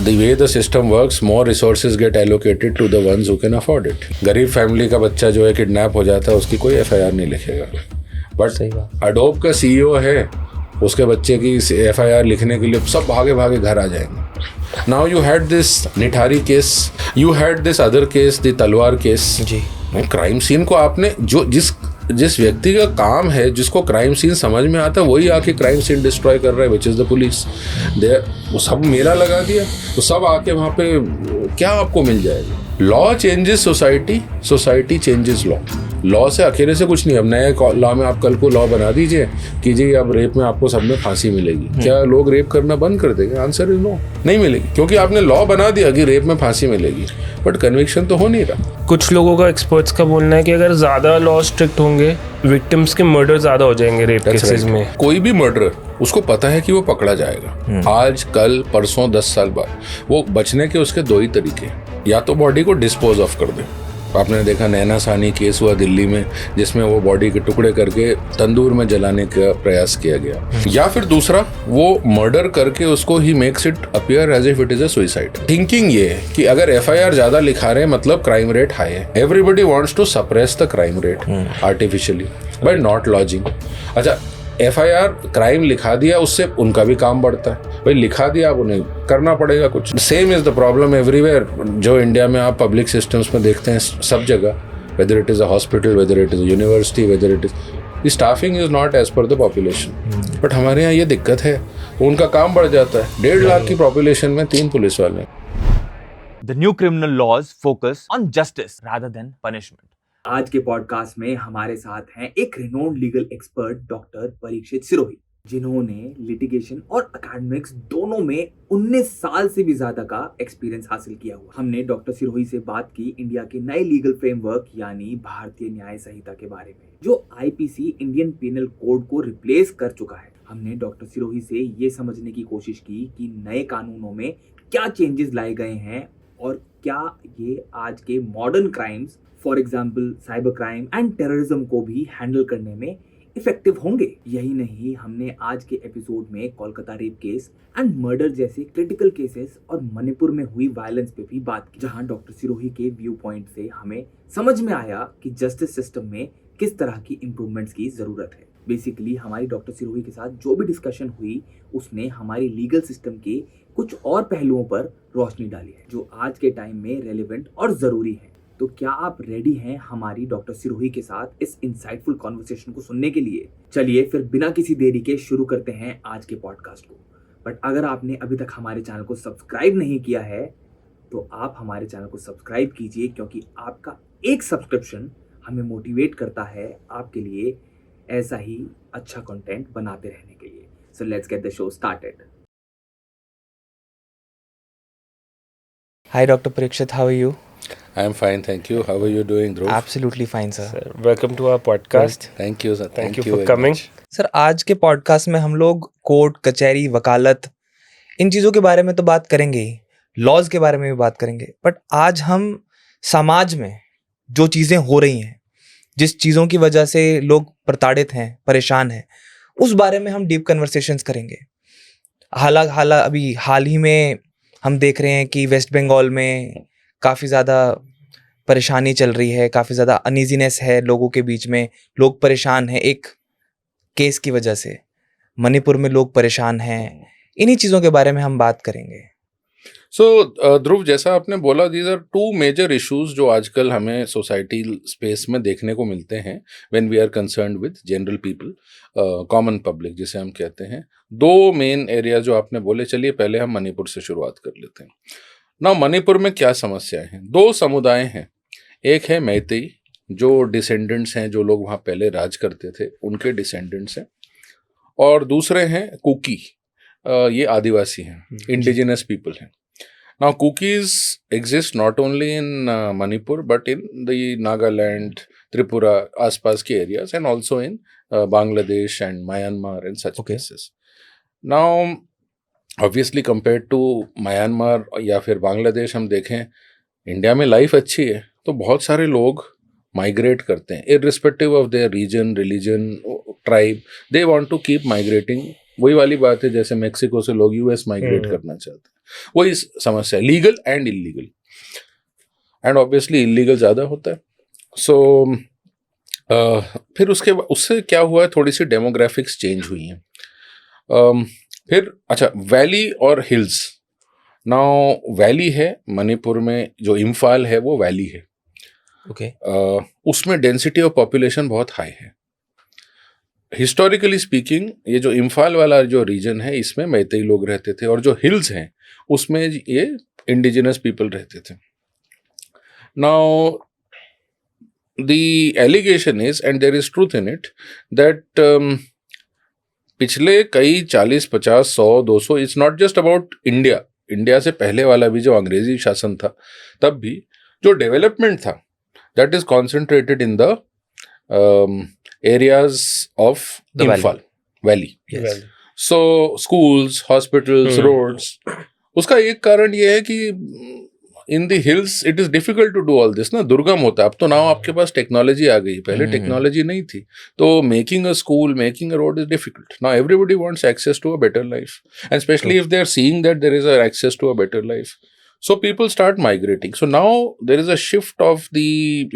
The way the system works, more resources get allocated to the ones who can afford it. गरीब family का बच्चा जो है kidnap हो जाता है, उसकी कोई FIR नहीं लिखेगा, बट अडोब का CEO है, उसके बच्चे की FIR लिखने के लिए सब भागे भागे घर आ जाएंगे. Now you had this Nithari case, you had this other case, the तलवार केस. जी. क्राइम सीन को आपने जो जिस व्यक्ति का काम है, जिसको क्राइम सीन समझ में आता है, वही आके क्राइम सीन डिस्ट्रॉय कर रहा है, विच इज़ द पुलिस. वो सब मेला लगा दिया, तो सब आके वहाँ पे क्या आपको मिल जाएगा. Law changes society, society changes law. Law से अकेले से कुछ नहीं. अब नए लॉ में आप कल को लॉ बना दीजिए कि जी अब रेप में आपको सब में फांसी मिलेगी, क्या लोग रेप करना बंद कर देंगे? आंसर इज नो, नहीं मिलेगी, क्योंकि आपने लॉ बना दिया कि रेप में फांसी मिलेगी, बट कन्विक्शन तो हो नहीं रहा. कुछ लोगों का, एक्सपर्ट्स का बोलना है कि अगर ज़्यादा लॉ स्ट्रिक्ट होंगे, विक्टिम्स के मर्डर ज़्यादा हो जाएंगे रेप केसेस में. कोई भी मर्डरर, उसको पता है कि वो पकड़ा जाएगा आज, कल, परसों, 10 साल बाद. वो बचने के उसके दो ही तरीके, या तो बॉडी को डिस्पोज ऑफ कर दे. आपने देखा नैना सानी केस हुआ दिल्ली में, जिसमें वो बॉडी के टुकड़े करके तंदूर में जलाने का प्रयास किया गया. या फिर दूसरा, वो मर्डर करके उसको ही makes it appear as if it is a suicide. Thinking ये है कि अगर FIR ज्यादा लिखा रहे हैं मतलब क्राइम रेट हाई है. Everybody wants to suppress the crime rate artificially by not lodging. अच्छा, FIR क्राइम लिखा दिया, उससे उनका भी काम बढ़ता है. भाई लिखा दिया, अब उन्हें करना पड़ेगा कुछ. Same is the problem everywhere. जो इंडिया में आप पब्लिक सिस्टम्स में देखते हैं सब जगह, whether it is a hospital, whether it is a university, whether it is, staffing is not as per the population. But हमारे यहाँ ये दिक्कत है, उनका काम बढ़ जाता है. 1.5 लाख की पॉपुलेशन में 3 पुलिस वाले. The new criminal laws focus on justice rather than punishment. आज के पॉडकास्ट में हमारे साथ हैं एक renowned legal expert doctor Parikshit Sirohi, जिन्होंने लिटिगेशन और एकेडमिक्स दोनों में 19 साल से भी ज्यादा का एक्सपीरियंस हासिल किया हुआ. हमने डॉक्टर सिरोही से बात की इंडिया के नए लीगल फ्रेमवर्क यानी भारतीय न्याय संहिता के बारे में, जो IPC इंडियन पिनल कोड को रिप्लेस कर चुका है. हमने डॉक्टर सिरोही से ये समझने की कोशिश की कि नए कानूनों में क्या चेंजेस लाए गए हैं और क्या ये आज के modern crimes, for example cyber crime and terrorism को भी हैंडल करने में इफेक्टिव होंगे. यही नहीं, हमने आज के एपिसोड में Kolkata rape case and murder जैसे क्रिटिकल केसेस और मणिपुर में हुई वायलेंस पे भी बात की, जहां डॉक्टर सिरोही के व्यू पॉइंट से हमें समझ में आया कि जस्टिस सिस्टम में किस तरह की इंप्रूवमेंट्स की जरूरत है. बेसिकली हमारी डॉक्टर सिरोही के साथ जो भी डिस्कशन हुई, उसने हमारी लीगल सिस्टम के कुछ और पहलुओं पर रोशनी डाली है जो आज के टाइम में रेलेवेंट और जरूरी है. तो क्या आप रेडी हैं हमारी डॉक्टर सिरोही के साथ इस इंसाइटफुल कॉन्वर्सेशन को सुनने के लिए? चलिए फिर बिना किसी देरी के शुरू करते हैं आज के पॉडकास्ट को. बट अगर आपने अभी तक हमारे चैनल को सब्सक्राइब नहीं किया है तो आप हमारे चैनल को सब्सक्राइब कीजिए, क्योंकि आपका एक सब्सक्रिप्शन हमें मोटिवेट करता है आपके लिए ऐसा ही अच्छा कंटेंट बनाते रहने के लिए. So let's get the show started. Hi, Dr. Parikshit. How are you? I am fine, thank you. How are you doing, Dhruv? Absolutely fine, sir. Welcome to our podcast. Thank you, sir. Thank you for very coming. much. Sir, आज के podcast में हम लोग court, कचहरी, वकालत, इन चीज़ों के बारे में तो बात करेंगे ही, लॉज के बारे में भी बात करेंगे. बट आज हम समाज में जो चीज़ें हो रही हैं, जिस चीज़ों की वजह से लोग प्रताड़ित हैं, परेशान हैं, उस बारे में हम डीप कन्वर्सेशंस करेंगे. अभी हाल ही में हम देख रहे हैं कि वेस्ट बंगाल में काफ़ी ज़्यादा परेशानी चल रही है, काफ़ी ज़्यादा अनईजीनेस है लोगों के बीच में. लोग परेशान हैं एक केस की वजह से. मणिपुर में लोग परेशान हैं. इन्हीं चीज़ों के बारे में हम बात करेंगे. So, ध्रुव, जैसा आपने बोला, these are 2 major issues जो आजकल हमें सोसाइटी स्पेस में देखने को मिलते हैं when we are concerned with general people, common public जिसे हम कहते हैं. 2 मेन एरिया जो आपने बोले. चलिए पहले हम मणिपुर से शुरुआत कर लेते हैं. ना मणिपुर में क्या समस्याएं हैं? 2 समुदाय हैं. एक है मैतेई, जो डिसेंडेंट्स हैं, जो लोग वहाँ पहले राज करते थे, उनके डिसेंडेंट्स हैं. और दूसरे हैं कुकी, ये आदिवासी हैं, इंडिजिनस पीपल हैं. Now, Kukis exist not only in Manipur but in the Nagaland, Tripura, आसपास के areas, and also in Bangladesh and Myanmar and such places. Now, obviously compared to Myanmar या फिर बांग्लादेश हम देखें, इंडिया में लाइफ अच्छी है, तो बहुत सारे लोग माइग्रेट करते हैं irrespective of their region, religion, tribe. They want to keep migrating वही वाली बात है जैसे मेक्सिको से लोग यूएस माइग्रेट करना चाहते हैं, वही समस्या है, legal and illegal, and obviously illegal ज़्यादा होता है. सो फिर उससे क्या हुआ है, थोड़ी सी डेमोग्राफिक्स चेंज हुई हैं. फिर अच्छा, वैली और हिल्स. नाउ वैली है मणिपुर में, जो इम्फाल है वो वैली है. ओके. उसमें डेंसिटी ऑफ पॉपुलेशन बहुत हाई है. हिस्टोरिकली स्पीकिंग ये जो इम्फाल वाला जो रीजन है इसमें मैतेई लोग रहते थे, और जो हिल्स हैं उसमें ये इंडिजिनस पीपल रहते थे. Now the allegation is, and there is truth in it, that पिछले कई 40, 50, 100, 200, it's not just about India से पहले वाला भी जो अंग्रेजी शासन था, तब भी जो डेवलपमेंट था that is concentrated in the areas of The valley. Imphal valley. Yes. So schools, hospitals, roads. उसका एक कारण ये है कि in the hills it is difficult to do all this ना, दुर्गम होता है. अब तो नाउ आपके पास टेक्नोलॉजी आ गई, पहले टेक्नोलॉजी नहीं थी, तो making a school, making a road is difficult. Now everybody wants access to a better life, and specially if they are seeing that there is access to a better life, so people start migrating. So now there is a shift of the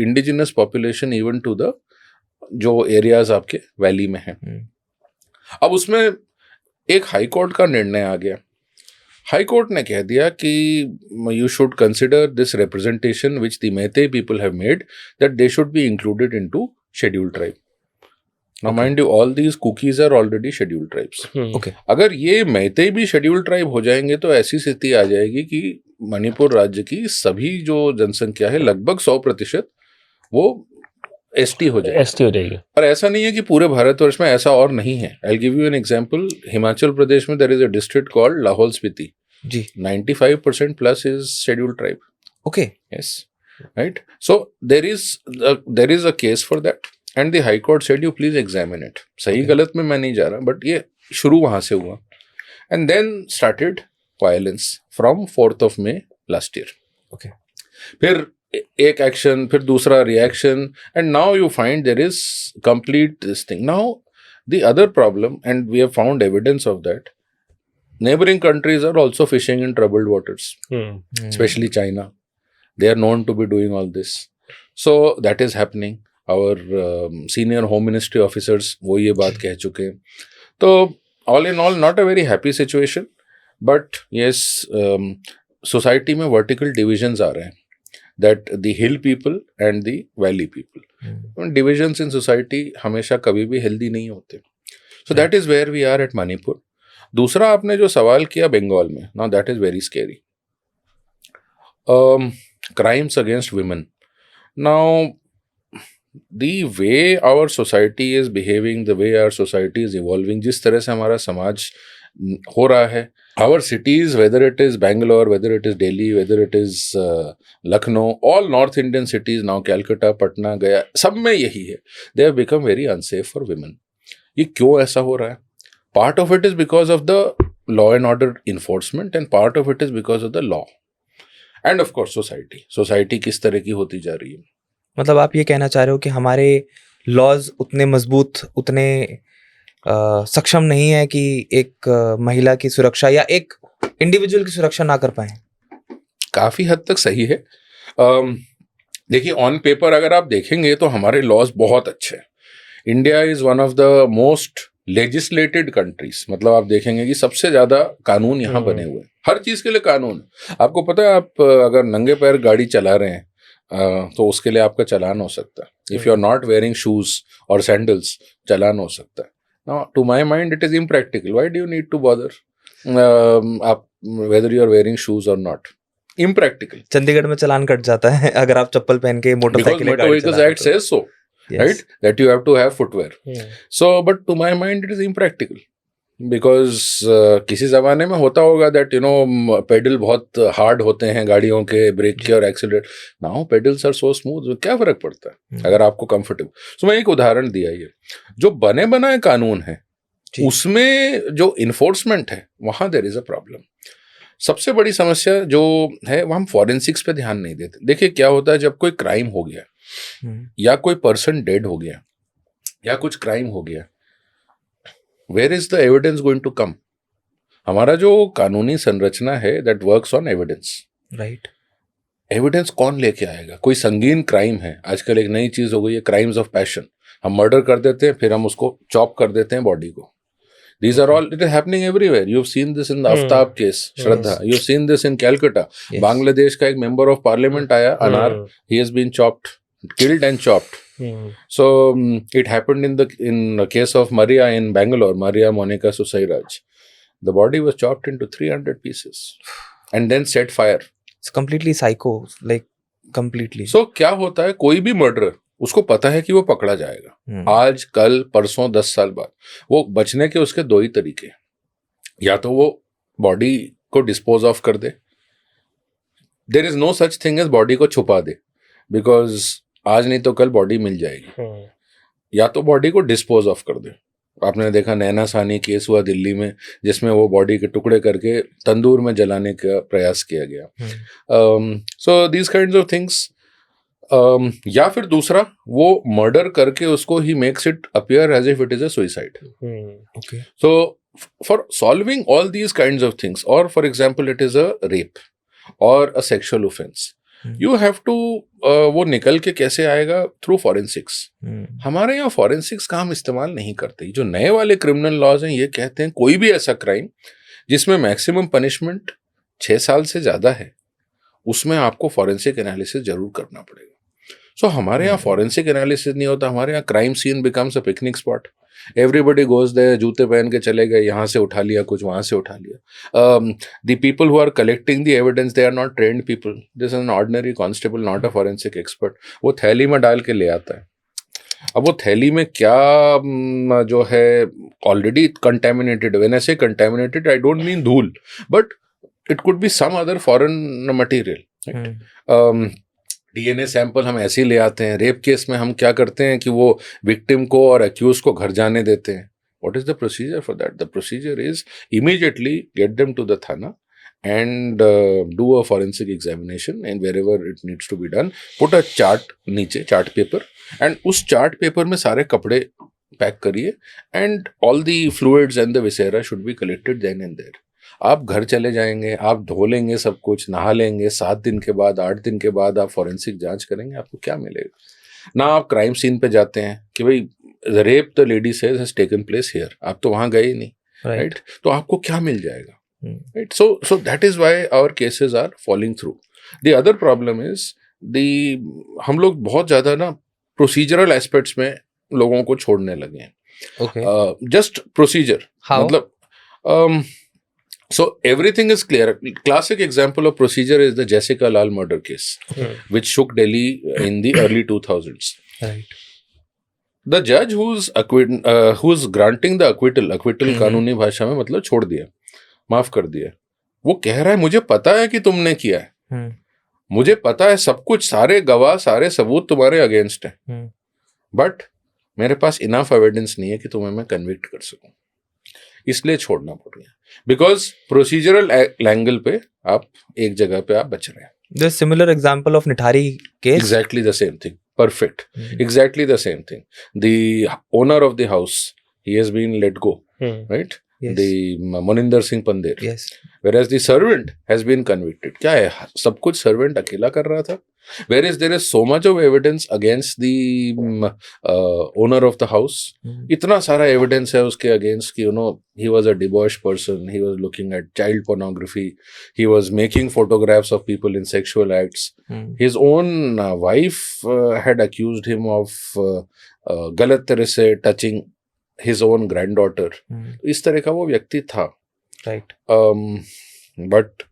indigenous population even to the जो areas आपके valley में हैं. अब उसमें एक high court का निर्णय आ गया. हाई कोर्ट ने कह दिया कि you should consider this representation which the Meitei people have made, that they should be included into scheduled tribe. Now mind you, all these Kukis are already scheduled tribes. Okay. अगर ये मैतेई भी शेड्यूल्ड ट्राइब हो जाएंगे तो ऐसी स्थिति आ जाएगी कि मणिपुर राज्य की सभी जो जनसंख्या है लगभग 100% वो एसटी हो जाएगी. एसटी हो जाएगी. और ऐसा नहीं है कि पूरे भारतवर्ष में, ऐसा और नहीं है. I will give you an example. Himachal Pradesh में there is a district called Lahaul Spiti. जी. 95% plus is scheduled tribe. Okay. Yes, right. So there is a case for that, and the High Court said you please examine it. सही गलत में मैं नहीं जा रहा, but ये शुरू वहाँ से हुआ, and then started violence from 4th of May last year. Okay. फिर एक एक्शन, फिर दूसरा reaction, and now you find there is complete this thing. Now the other problem, and we have found evidence of that, neighboring countries are also fishing in troubled waters, especially China. They are known to be doing all this. So that is happening. Our senior home ministry officers वो ये बात कह चुके हैं. तो all in all not a very happy situation, but yes, society में vertical divisions आ रहे हैं, that the hill people and the valley people. Divisions in society हमेशा कभी भी healthy नहीं होते. So that is where we are at Manipur. दूसरा आपने जो सवाल किया बंगाल में, now that is very scary. Crimes against women. Now, the way our society is behaving, the way our society is evolving, जिस तरह से हमारा समाज हो रहा है, our cities, whether it is Bangalore, whether it is Delhi, whether it is Lucknow, all North Indian cities now, Calcutta, Patna, Gaya, सब में यही है. They have become very unsafe for women. ये क्यों ऐसा हो रहा है? Part of it is because of the law and order enforcement, and part of it is because of the law. And of course society किस तरह की होती जा रही है. मतलब आप ये कहना चाह रहे हो कि हमारे लॉज उतने मजबूत, उतने सक्षम नहीं है कि एक महिला की सुरक्षा या एक इंडिविजुअल की सुरक्षा ना कर पाए? काफी हद तक सही है. देखिए, ऑन पेपर अगर आप देखेंगे तो हमारे लॉज बहुत अच्छे हैं. India is one of the most legislated countries. मतलब आप देखेंगे कि सबसे ज्यादा कानून यहाँ बने हुए हैं, हर चीज के लिए कानून. आपको पता है, आप अगर नंगे पैर गाड़ी चला रहे हैं तो उसके लिए आपका चालान हो सकता है. If you are not wearing shoes और सैंडल्स, चालान हो सकता है. Now to my mind it is impractical. Why do you need to bother आप whether you are wearing shoes or not? Impractical. Chandigarh में चालान कट जाता है अगर आप चप्पल पहन के motorcycle Motor Vehicles Act says so. Yes. Right, that you have to have footwear. So but to my mind it is impractical, because किसी जमाने में होता होगा that you know पेडल बहुत हार्ड होते हैं गाड़ियों के, ब्रेक के और accelerate. Now pedals are so smooth, क्या फर्क पड़ता है अगर आपको कंफर्टेबल. सो मैं एक उदाहरण दिया, ये जो बने बनाए कानून है उसमें जो इन्फोर्समेंट है वहाँ देयर इज अ प्रॉब्लम. सबसे बड़ी समस्या जो है वो हम फॉरेंसिक्स पे ध्यान नहीं देते. देखिए क्या होता है, जब कोई क्राइम हो गया या कोई पर्सन डेड हो गया या कुछ क्राइम हो गया, where is the evidence going to come? हमारा जो कानूनी संरचना है that works on evidence. Right. Evidence कौन लेके आएगा? कोई संगीन क्राइम है, आजकल एक नई चीज हो गई है, क्राइम्स ऑफ पैशन. हम मर्डर कर देते हैं, फिर हम उसको चॉप कर देते हैं बॉडी को. These are all, it is happening everywhere. You've seen this in the Aftab case, Shraddha. You've seen this in Calcutta. Yes. Bangladesh का एक member of parliament आया, Anar, he has been chopped, killed and chopped. So it happened in the case of Maria in Bangalore, Maria Monica Susairaj. The body was chopped into 300 pieces and then set fire. It's completely psycho, like completely. So क्या होता है, कोई भी murderer उसको पता है कि वो पकड़ा जाएगा. आज, कल, परसों, 10 साल बाद. वो बचने के उसके दो ही तरीके. या तो वो बॉडी को डिस्पोज ऑफ कर दे. There is no such thing as body को छुपा दे, बिकॉज आज नहीं तो कल बॉडी मिल जाएगी. या तो बॉडी को डिस्पोज ऑफ कर दे. आपने देखा नैना सानी केस हुआ दिल्ली में, जिसमें वो बॉडी के टुकड़े करके तंदूर में जलाने का प्रयास किया गया. So these kinds of things. या फिर दूसरा, वो मर्डर करके उसको ही makes it appear as if it is a suicide. Okay. So for solving all these kinds of things, or for example it is a rape or a sexual offense, you have to वो निकल के कैसे आएगा? Through forensics. हमारे यहाँ forensics का हम इस्तेमाल नहीं करते. जो नए वाले क्रिमिनल लॉज हैं ये कहते हैं कोई भी ऐसा क्राइम जिसमें मैक्सिमम पनिशमेंट 6 साल से ज्यादा है, उसमें आपको फॉरेंसिक एनालिसिस जरूर करना पड़ेगा. सो हमारे यहाँ फॉरेंसिक एनालिसिस नहीं होता. हमारे यहाँ crime scene becomes a picnic spot. Everybody goes there, जूते पहन के चले गए, यहाँ से उठा लिया कुछ, वहाँ से उठा लिया. The people who are collecting the evidence, they are not trained people. This is an ordinary constable, not a forensic expert. वो थैली में डाल के ले आता है. अब वो थैली में क्या जो है already contaminated. When I say contaminated, I don't mean धूल, but it could be some other foreign material. DNA sample हम ऐसे ही ले आते हैं. रेप केस में हम क्या करते हैं कि वो विक्टिम को और अक्यूज को घर जाने देते हैं. What is the procedure for that? The procedure is immediately get them to the thana and do a forensic examination, and wherever it needs to be done, put a chart नीचे, chart paper, and उस chart paper में सारे कपड़े pack करिए, and all the fluids and the viscera should be collected then and there. आप घर चले जाएंगे, आप धो लेंगे सब कुछ, नहा लेंगे, 7 दिन के बाद, 8 दिन के बाद आप फॉरेंसिक जांच करेंगे, आपको क्या मिलेगा? ना आप क्राइम सीन पे जाते हैं कि भाई the rape the lady says has taken place here, आप तो वहां गए ही नहीं, right? तो आपको क्या मिल जाएगा? Right? So that is why our cases are falling through. The other problem is हम लोग बहुत ज्यादा ना procedural aspects में लोगों को छोड़ने लगे हैं. Okay. Just procedure. How? मतलब so everything is clear. Classic example of procedure is the Jessica Lal murder case, which shook Delhi in the early 2000s. Right. The judge who's granting the acquittal कानूनी भाषा में मतलब छोड़ दिया, माफ कर दिया. वो कह रहा है मुझे पता है कि तुमने किया है, मुझे पता है सब कुछ, सारे गवाह, सारे सबूत तुम्हारे अगेंस्ट है, बट मेरे पास इनफ एविडेंस नहीं है कि तुम्हें मैं कन्विक्ट कर सकूं, इसलिए छोड़ना पड़ गया. बिकॉज प्रोसीजरल एंगल पे आप एक जगह पे आप बच रहे हैं. The similar example of Nithari case. Exactly the same thing. Perfect. Exactly the same thing. The owner of the house, he has been let go, right? Yes. The Moninder Singh Pandey. Yes. Whereas the servant has been convicted. क्या है, सब कुछ servant अकेला कर रहा था. Whereas there is so much of evidence against the owner of the house. इतना सारा evidence है उसके against कि he was a debauched person. He was looking at child pornography. He was making photographs of people in sexual acts. His own wife had accused him of गलत तरह से touching his own granddaughter. इस तरह का वो व्यक्ति था. Right. But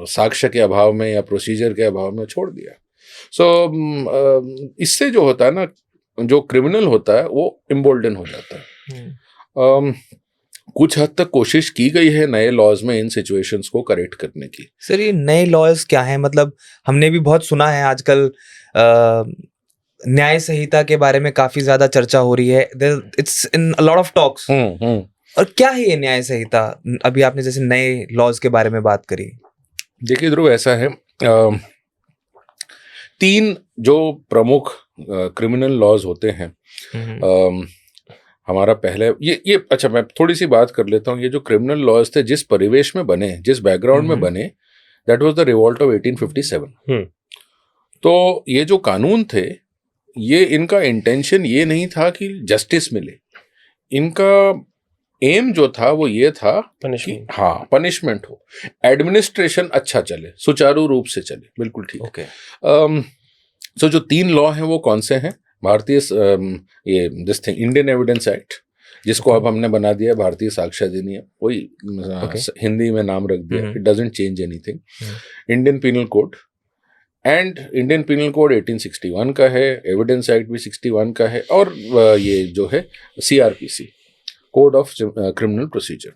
साक्ष्य के अभाव में या प्रोसीजर के अभाव में छोड़ दिया. सो इससे जो होता है ना, जो क्रिमिनल होता है वो इम्बोल्डन हो जाता है. कुछ हद तक कोशिश की गई है नए लॉज में इन सिचुएशंस को करेक्ट करने की. सर ये नए लॉज क्या है? मतलब हमने भी बहुत सुना है आजकल न्याय संहिता के बारे में काफी ज्यादा चर्चा हो रही है. It's in a lot of talks. और क्या है ये न्याय संहिता? अभी आपने जैसे नए लॉज के बारे में बात करी. देखिए ध्रुव, ऐसा है, 3 जो प्रमुख क्रिमिनल लॉज होते हैं, हमारा पहले ये अच्छा, मैं थोड़ी सी बात कर लेता हूँ। ये जो क्रिमिनल लॉज थे, जिस परिवेश में बने, जिस बैकग्राउंड में बने, that was the revolt of 1857। तो ये जो कानून थे, ये इनका इंटेंशन ये नहीं था कि जस्टिस मिले। इनका एम जो था वो ये था कि हाँ, पनिशमेंट हो, एडमिनिस्ट्रेशन अच्छा चले, सुचारू रूप से चले। बिल्कुल ठीक। ओके। सो जो 3 लॉ हैं वो कौन से हैं? भारतीय ये this thing Indian evidence act, जिसको अब हमने बना दिया भारतीय साक्ष्य अधिनियम, वही हिंदी में नाम रख दिया, it doesn't change anything. Indian penal code, and Indian penal code 1861 का है, एविडेंस एक्ट भी 61 का है, और ये जो है CRPC, code of criminal procedure.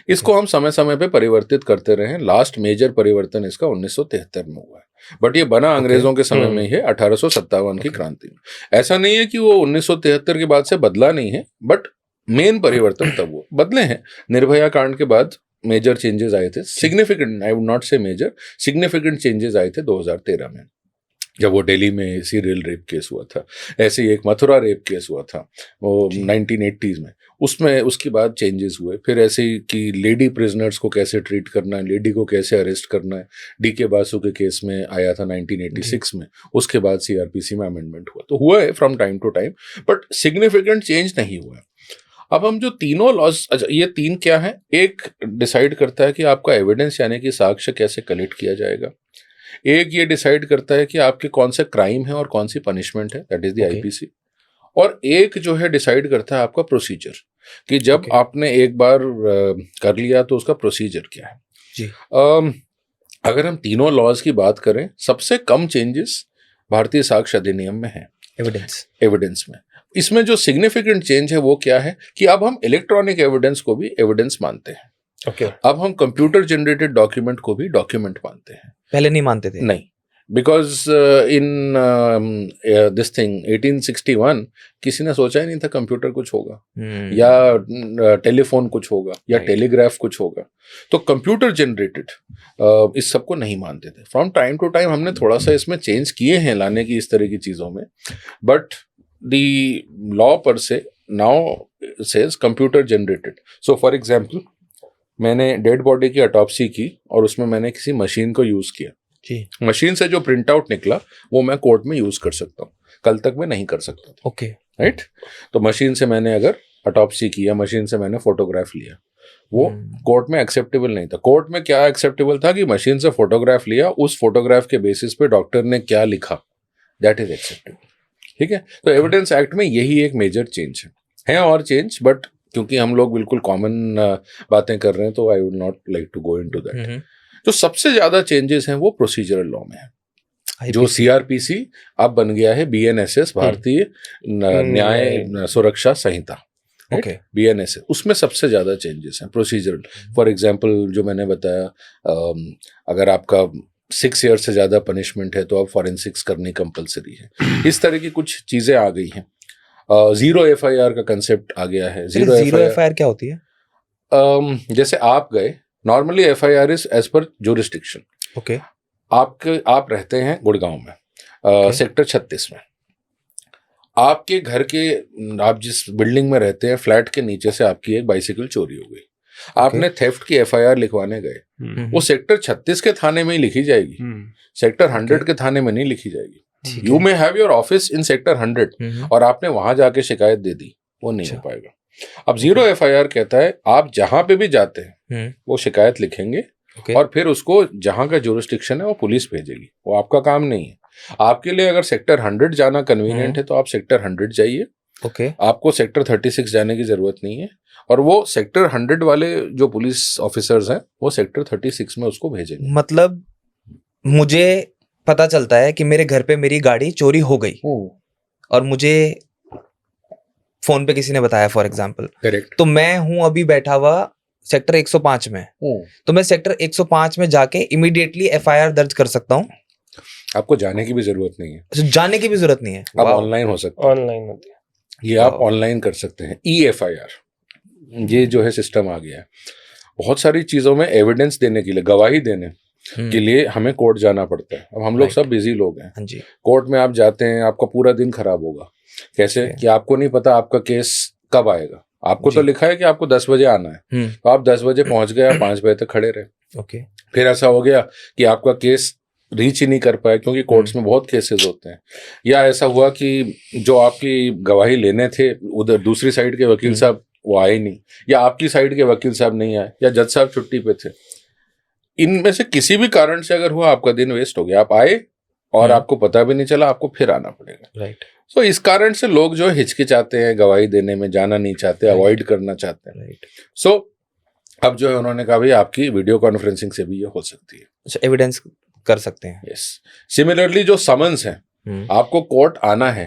इसको हम समय समय पे परिवर्तित करते रहे हैं। लास्ट मेजर परिवर्तन इसका 1973 में हुआ है, बट ये बना अंग्रेजों के समय में ही है, 1857 की क्रांति में। ऐसा नहीं है कि वो 1973 के बाद से बदला नहीं है, बट मेन परिवर्तन तब वो बदले हैं। निर्भया कांड के बाद मेजर चेंजेस आए थे, सिग्निफिकेंट, आई वुड नॉट से मेजर, सिग्निफिकेंट चेंजेस आए थे 2013 में, जब वो दिल्ली में सीरियल रेप केस हुआ था। ऐसे ही एक मथुरा रेप केस हुआ था वो 1980s में, उसमें उसके बाद चेंजेस हुए। फिर ऐसे ही कि लेडी प्रिजनर्स को कैसे ट्रीट करना है, लेडी को कैसे अरेस्ट करना है, DK बासु के केस में आया था 1986 में। उसके बाद CRPC में अमेंडमेंट हुआ, तो हुआ है from time to time, but significant change नहीं हुआ है। अब हम जो तीनों लॉज, अच्छा ये 3 क्या है? एक डिसाइड करता है कि आपका एविडेंस यानी कि साक्ष्य कैसे कलेक्ट किया जाएगा। एक ये डिसाइड करता है कि आपके कौन से क्राइम है और कौन सी पनिशमेंट है, दैट इज द IPC। और एक जो है डिसाइड करता है आपका प्रोसीजर, कि जब आपने एक बार कर लिया तो उसका प्रोसीजर क्या है जी। अगर हम तीनों लॉज की बात करें, सबसे कम चेंजेस भारतीय साक्ष्य अधिनियम में है, एविडेंस में। इसमें जो सिग्निफिकेंट चेंज है वो क्या है कि अब हम इलेक्ट्रॉनिक एविडेंस को भी एविडेंस मानते हैं। अब हम कंप्यूटर जनरेटेड डॉक्यूमेंट को भी डॉक्यूमेंट मानते हैं। पहले नहीं मानते थे। नहीं, बिकॉज इन दिस थिंग 1861 किसी ने सोचा ही नहीं था कंप्यूटर कुछ होगा, या टेलीफोन कुछ होगा, या टेलीग्राफ कुछ होगा। तो कंप्यूटर जनरेटेड इस सब को नहीं मानते थे। फ्रॉम टाइम टू टाइम हमने थोड़ा सा इसमें चेंज किए हैं लाने की इस तरह की चीज़ों में, बट दी लॉ पर से now says computer generated. So for example, मैंने डेड बॉडी की ऑटोप्सी की और उसमें मैंने किसी मशीन को यूज़ किया जी। मशीन से जो प्रिंट आउट निकला वो मैं कोर्ट में यूज़ कर सकता हूँ, कल तक मैं नहीं कर सकता था। Okay, right. तो मशीन से मैंने अगर ऑटोप्सी किया, मशीन से मैंने फोटोग्राफ लिया, वो कोर्ट में एक्सेप्टेबल नहीं था। कोर्ट में क्या एक्सेप्टेबल था कि मशीन से फोटोग्राफ लिया, उस फोटोग्राफ के बेसिस पे डॉक्टर ने क्या लिखा, दैट इज एक्सेप्टेबल। ठीक है। तो एविडेंस एक्ट में यही एक मेजर चेंज है और चेंज, बट क्योंकि हम लोग बिल्कुल कॉमन बातें कर रहे हैं तो I would not like to go into that. जो सबसे ज्यादा चेंजेस हैं वो प्रोसीजरल लॉ में है। जो CRPC अब बन गया है BNSS, भारतीय न्याय सुरक्षा संहिता, ओके, BNSS, उसमें सबसे ज्यादा चेंजेस हैं प्रोसीजरल। फॉर एग्जांपल जो मैंने बताया, अगर आपका 6 ईयर से ज्यादा पनिशमेंट है तो अब फॉरेंसिक्स करनी कंपलसरी है। इस तरह की कुछ चीजें आ गई हैं। जीरो FIR का कंसेप्ट आ गया है। जीरो FIR क्या होती है? जैसे आप गए, normally FIR is as per jurisdiction. Okay. आप रहते हैं गुड़गांव में, सेक्टर 36 में। आपके घर के, आप जिस बिल्डिंग में रहते हैं, फ्लैट के नीचे से आपकी एक बाइसिकल चोरी हो गई। आपने थेफ्ट की FIR लिखवाने गए, वो सेक्टर 36 के थाने में ही लिखी जाएगी, सेक्टर 100 के थाने में नहीं लिखी जाएगी। You may have your office in sector 100 और आपने वहां जाके शिकायत दे दी, वो नहीं हो पाएगा। अब जीरो FIR कहता है आप जहां पे भी जाते हैं वो शिकायत लिखेंगे और फिर उसको जहां का जुरिस्डिक्शन है वो पुलिस भेजेगी, वो आपका काम नहीं है। आपके लिए अगर सेक्टर 100 जाना कन्वीनियंट है तो आप सेक्टर 100 जाइए। ओके। आपको सेक्टर 36 जाने की जरूरत नहीं है, और वो सेक्टर 100 वाले जो पुलिस ऑफिसर्स हैं वो सेक्टर 36 में उसको भेजेंगे। मतलब मुझे पता चलता है कि मेरे घर पे मेरी गाड़ी चोरी हो गई और मुझे फोन पे किसी ने बताया, फॉर एग्जांपल, करेक्ट, तो मैं हूं अभी बैठा हुआ सेक्टर 105 में, तो मैं सेक्टर 105 में जाके इमीडिएटली FIR दर्ज कर सकता हूं। आपको जाने की भी जरूरत नहीं है, जाने की भी जरूरत नहीं है, अब ऑनलाइन हो सकता है, ऑनलाइन होती है ये आप ऑनलाइन कर सकते हैं। E-FIR ये जो है सिस्टम आ गया है। बहुत सारी चीजों में एविडेंस देने के लिए, गवाही देने के लिए हमें कोर्ट जाना पड़ता है। अब हम लोग सब बिजी लोग हैं, हाँ जी। कोर्ट में आप जाते हैं, आपका पूरा दिन खराब होगा। कैसे कि आपको नहीं पता आपका केस कब आएगा, आपको जी। तो लिखा है कि आपको 10 बजे आना है, तो आप 10 बजे पहुंच गए, 5 बजे तक खड़े रहे। ओके। फिर ऐसा हो गया कि आपका केस रीच ही नहीं कर पाए, क्योंकि कोर्ट्स में बहुत केसेस होते हैं, या ऐसा हुआ कि जो आपकी गवाही लेने थे उधर दूसरी साइड के वकील साहब वो आए नहीं, या आपकी साइड के वकील साहब नहीं आए, या जज साहब छुट्टी पे थे। इनमें से किसी भी कारण से अगर हुआ, आपका दिन वेस्ट हो गया। आप आए और आपको पता भी नहीं चला, आपको फिर आना पड़ेगा। राइट। तो इस कारण से लोग जो हिचकिचाते हैं, गवाही देने में जाना नहीं चाहते, अवॉइड करना चाहते हैं। राइट। सो अब जो है उन्होंने कहा भाई आपकी वीडियो कॉन्फ्रेंसिंग से भी ये हो सकती है। अच्छा, एविडेंस कर सकते हैं। यस। सिमिलरली जो समन्स है, आपको कोर्ट आना है,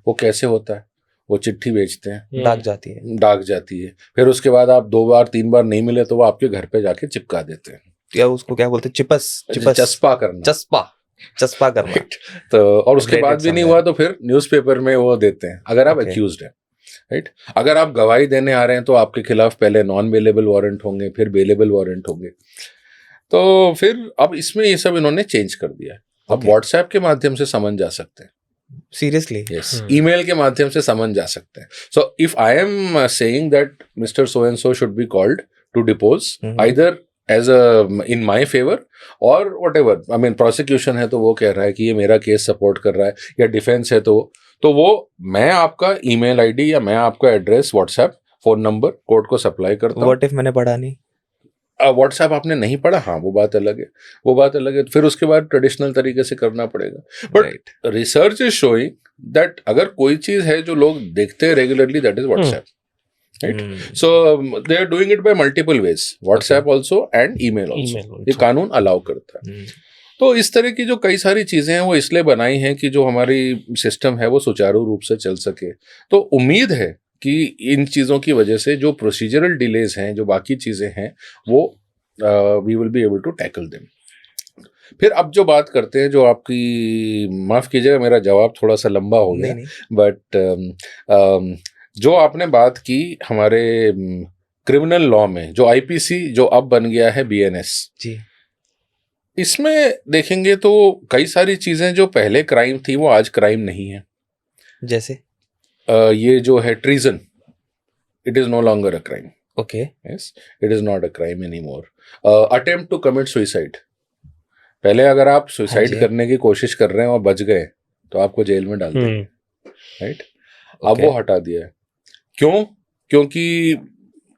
वो कैसे होता है? वो चिट्ठी भेजते हैं, डाक जाती है। डाक जाती है, फिर उसके बाद आप 2 बार 3 बार नहीं मिले तो वो आपके घर पे जाके चिपका देते हैं। या उसको क्या बोलते हैं, चिपस चस्पा करना। चस्पा करना। तो और उसके बाद भी नहीं हुआ तो फिर न्यूज़पेपर में वो देते हैं, अगर आप Okay. अक्यूज्ड हैं। राइट। अगर आप गवाही देने आ रहे हैं तो आपके खिलाफ पहले नॉन बेलेबल वारंट होंगे, फिर बेलेबल वारंट होंगे। तो फिर अब इसमें ये सब इन्होंने चेंज कर दिया है। अब Okay. व्हाट्सएप के माध्यम से समन जा सकते हैं। सीरियसली? यस। ईमेल के माध्यम से समन जा सकते हैं। So if I am saying that mister so and so should be called to depose either as in my favour or whatever, I mean prosecution है तो वो कह रहा है कि ये मेरा केस सपोर्ट कर रहा है, या डिफेंस है तो वो मैं आपका ईमेल आईडी या मैं आपका address, WhatsApp, phone number court को सप्लाई करता हूँ। व्हाट इफ मैंने पढ़ा नहीं? व्हाट्सएप आपने नहीं पढ़ा, हाँ वो बात अलग है, वो बात अलग है। फिर उसके बाद ट्रेडिशनल तरीके से करना पड़ेगा। But research is showing that अगर कोई चीज है जो लोग देखते हैं regularly, that is WhatsApp. Right? So they are doing it by multiple ways, WhatsApp also and email also. ये कानून अलाउ करता है। तो इस तरह की जो कई सारी चीजें हैं वो इसलिए बनाई हैं कि जो हमारी सिस्टम है वो सुचारू रूप से चल सके। तो उम्मीद है कि इन चीजों की वजह से जो प्रोसीजरल डिलेज हैं, जो बाकी चीजें हैं, वो we will be able to tackle them. फिर अब जो बात करते हैं, जो आपकी, माफ कीजिएगा मेरा जवाब थोड़ा सा लंबा हो गया, बट जो आपने बात की हमारे क्रिमिनल लॉ में, जो आईपीसी जो अब बन गया है बीएनएस जी, इसमें देखेंगे तो कई सारी चीजें जो पहले क्राइम थी वो आज क्राइम नहीं है। जैसे ये जो है treason, it is no longer a crime. Okay. Yes, it is not a crime any more. Attempt to commit suicide, पहले अगर आप सुइसाइड करने की कोशिश कर रहे हैं और बच गए तो आपको जेल में डाल देंगे। राइट। अब वो हटा दिया है। क्यों? क्योंकि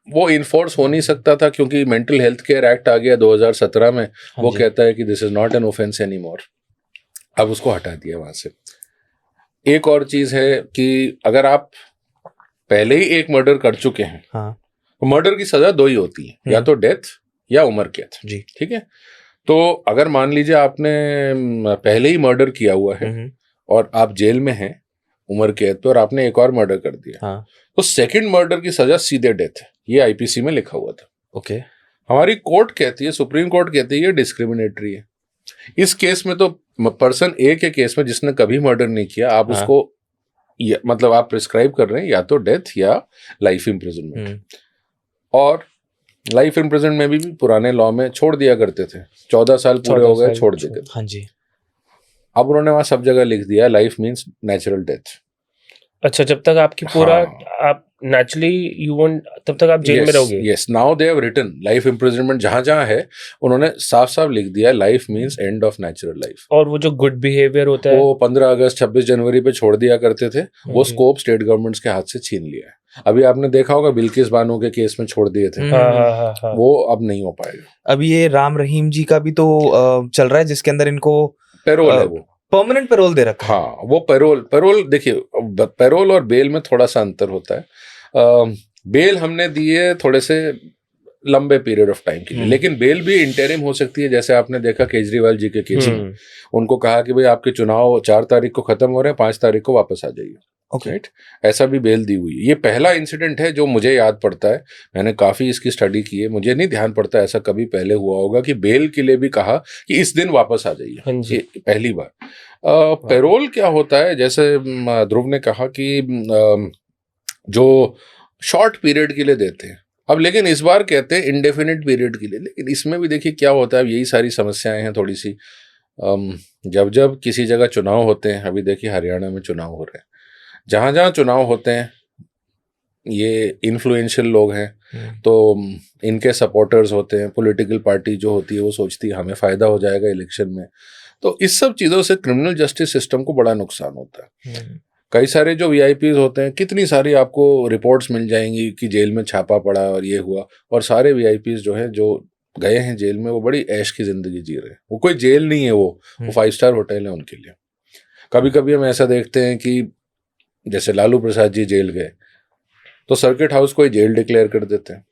वो इन्फोर्स हो नहीं सकता था, क्योंकि मेंटल हेल्थ केयर एक्ट आ गया 2017 में। वो कहता है कि this is not an offence any more. अब उसको हटा दिया वहां से। एक और चीज है कि अगर आप पहले ही एक मर्डर कर चुके हैं, तो मर्डर की सजा 2 ही होती है, या तो डेथ या उम्र कैद। जी, ठीक है। तो अगर मान लीजिए आपने पहले ही मर्डर किया हुआ है और आप जेल में हैं उम्र कैद पे, और आपने एक और मर्डर कर दिया, तो सेकंड मर्डर की सजा सीधे डेथ है। ये आईपीसी में लिखा हुआ था। ओके। हमारी कोर्ट कहती है, सुप्रीम कोर्ट कहती है ये डिस्क्रिमिनेटरी है। इस केस में तो पर्सन ए के केस में जिसने कभी मर्डर नहीं किया, आप उसको मतलब आप प्रिस्क्राइब कर रहे हैं या तो डेथ या लाइफ इम्प्रिजनमेंट। और लाइफ इम्प्रिजनमेंट में भी पुराने लॉ में छोड़ दिया करते थे, 14 साल पूरे हो गए छोड़ देते। हाँ जी। अब उन्होंने वहां सब जगह लिख दिया लाइफ मीन्स नेचुरल डेथ। अच्छा, जब तक आपकी पूरा आप नेचुरली यू वांट, तब तक आप जेल में रहोगे। Yes, now they have written life imprisonment, जहां जहां है उन्होंने साफ साफ लिख दिया life means end of natural life. और वो जो गुड बिहेवियर होता है वो 15 अगस्त 26 जनवरी पे छोड़ दिया करते थे, वो स्कोप स्टेट गवर्नमेंट्स के हाथ से छीन लिया है। अभी आपने देखा होगा बिल्किस बानो के केस में छोड़ दिए थे, वो अब नहीं हो पाएगा। अब ये राम रहीम जी का भी तो चल रहा है, जिसके अंदर इनको पैरोल है, वो परमानेंट पैरोल दे रखा है। हाँ, वो पैरोल देखिए, पैरोल और बेल में थोड़ा सा अंतर होता है। बेल हमने दी है थोड़े से लंबे पीरियड ऑफ टाइम के लिए, लेकिन बेल भी इंटरिम हो सकती है। जैसे आपने देखा केजरीवाल जी के केस में, उनको कहा कि भाई आपके चुनाव 4 तारीख को खत्म हो रहे हैं, 5 तारीख को वापस आ जाइए। राइट, ऐसा भी बेल दी हुई है। ये पहला इंसिडेंट है जो मुझे याद पड़ता है, मैंने काफी इसकी स्टडी की है, मुझे नहीं ध्यान पड़ता ऐसा कभी पहले हुआ होगा कि बेल के लिए भी कहा कि इस दिन वापस आ जाइए। ये पहली बार। पैरोल क्या होता है, जैसे ध्रुव ने कहा कि जो शॉर्ट पीरियड के लिए देते हैं, अब लेकिन इस बार कहते हैं इंडेफिनिट पीरियड के लिए। लेकिन इसमें भी देखिए क्या होता है, यही सारी समस्याएं हैं थोड़ी सी। जब जब किसी जगह चुनाव होते हैं, अभी देखिए हरियाणा में चुनाव हो रहे हैं, जहां जहां चुनाव होते हैं ये इन्फ्लुएंशियल लोग हैं, तो इनके सपोर्टर्स होते हैं, पॉलिटिकल पार्टी जो होती है वो सोचती है हमें फ़ायदा हो जाएगा इलेक्शन में। तो इस सब चीज़ों से क्रिमिनल जस्टिस सिस्टम को बड़ा नुकसान होता है। कई सारे जो वीआईपीज होते हैं, कितनी सारी आपको रिपोर्ट्स मिल जाएंगी कि जेल में छापा पड़ा और ये हुआ, और सारे वीआईपीज जो हैं जो गए हैं जेल में वो बड़ी ऐश की ज़िंदगी जी रहे हैं। वो कोई जेल नहीं है, वो 5 स्टार होटल है उनके लिए। कभी कभी हम ऐसा देखते हैं कि जैसे लालू प्रसाद जी जेल गए तो सर्किट हाउस को ही जेल डिक्लेयर कर देते हैं।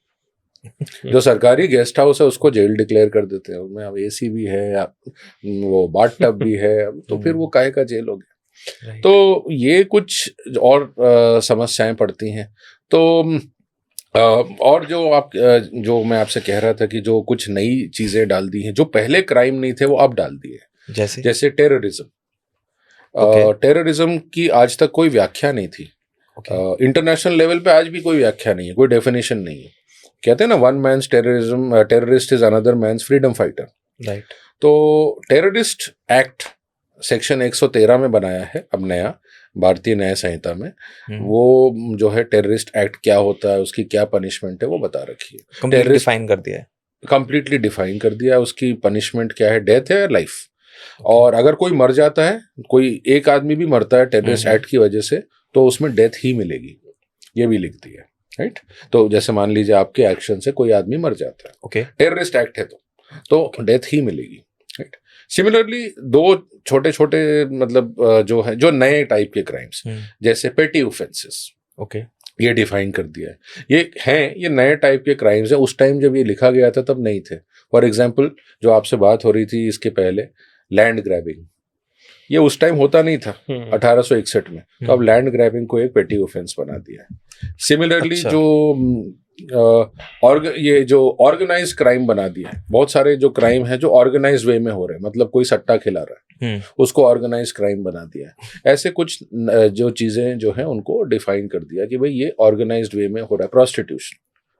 जो सरकारी गेस्ट हाउस है उसको जेल डिक्लेयर कर देते हैं, उसमें अब एसी भी है, वो बाथ टब भी है, तो फिर वो काहे का जेल हो गया। तो ये कुछ और समस्याएं पड़ती हैं। तो और जो मैं आपसे कह रहा था कि जो कुछ नई चीज़ें डाल दी हैं, जो पहले क्राइम नहीं थे वो अब डाल दिए, जैसे टेररिज्म। टेररिज्म की आज तक कोई व्याख्या नहीं थी। इंटरनेशनल लेवल पे आज भी कोई व्याख्या नहीं है, कोई डेफिनेशन नहीं है। कहते हैं ना, one man's terrorism, terrorist is another man's freedom fighter. Right. तो टेररिस्ट एक्ट सेक्शन 113 में बनाया है अब नया, भारतीय न्याय संहिता में। वो जो है टेररिस्ट एक्ट क्या होता है, उसकी क्या पनिशमेंट है, वो बता रखी है। कंप्लीटली डिफाइन कर दिया है। कंप्लीटली डिफाइन कर दिया है। उसकी पनिशमेंट क्या है, डेथ है या लाइफ। और अगर कोई मर जाता है, कोई एक आदमी भी मरता है टेररिस्ट एक्ट की वजह से, तो उसमें डेथ ही मिलेगी, ये भी लिख दिया है। राइट। तो जैसे मान लीजिए आपके एक्शन से कोई आदमी मर जाता है, ओके, टेररिस्ट एक्ट है तो डेथ ही मिलेगी। राइट। सिमिलरली दो छोटे छोटे मतलब जो है, जो नए टाइप के क्राइम्स, जैसे पेटी ऑफेंसेस, ओके, ये डिफाइन कर दिया है। ये नए टाइप के क्राइम्स हैं। उस टाइम जब ये लिखा गया था तब नहीं थे। फॉर एग्जाम्पल, जो आपसे बात हो रही थी इसके पहले, लैंड ग्रैबिंग, ये उस टाइम होता नहीं था 1861 में, तो अब लैंड ग्रैबिंग को एक पेटी ऑफेंस बना दिया है। सिमिलरली अच्छा। ये जो ऑर्गेनाइज क्राइम बना दिया है, बहुत सारे जो क्राइम है जो ऑर्गेनाइज वे में हो रहे हैं, मतलब कोई सट्टा खिला रहा है, उसको ऑर्गेनाइज क्राइम बना दिया है। ऐसे कुछ जो चीजें जो हैं उनको डिफाइन कर दिया कि भाई ये ऑर्गेनाइज्ड वे में हो रहा है। प्रोस्टिट्यूशन,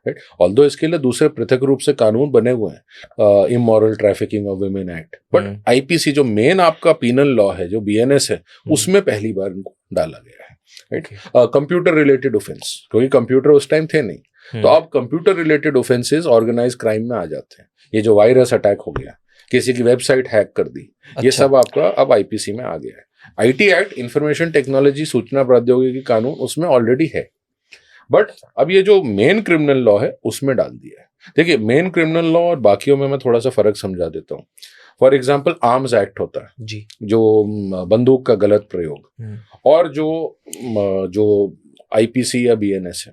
राइट, ऑल्दो इसके लिए दूसरे पृथक रूप से कानून बने हुए हैं, immoral trafficking of women act, but IPC जो मेन आपका पीनल लॉ है, जो बीएनएस है, उसमें पहली बार इनको डाला गया है। राइट। कंप्यूटर रिलेटेड ऑफेंस, क्योंकि कंप्यूटर उस टाइम थे नहीं, तो अब computer related offences organise crime में आ जाते हैं। ये जो वायरस अटैक हो गया, किसी की वेबसाइट हैक कर दी, ये सब आपका अब आईपीसी में आ गया है। आईटी एक्ट, इंफॉर्मेशन टेक्नोलॉजी सूचना प्रौद्योगिकी कानून, उसमें ऑलरेडी है, बट अब ये जो मेन क्रिमिनल लॉ है उसमें डाल दिया है। देखिए, मेन क्रिमिनल लॉ और बाकियों में मैं थोड़ा सा फर्क समझा देता हूँ। फॉर एग्जाम्पल, आर्म्स एक्ट होता है जी, जो बंदूक का गलत प्रयोग, और जो आईपीसी या बीएनएस है।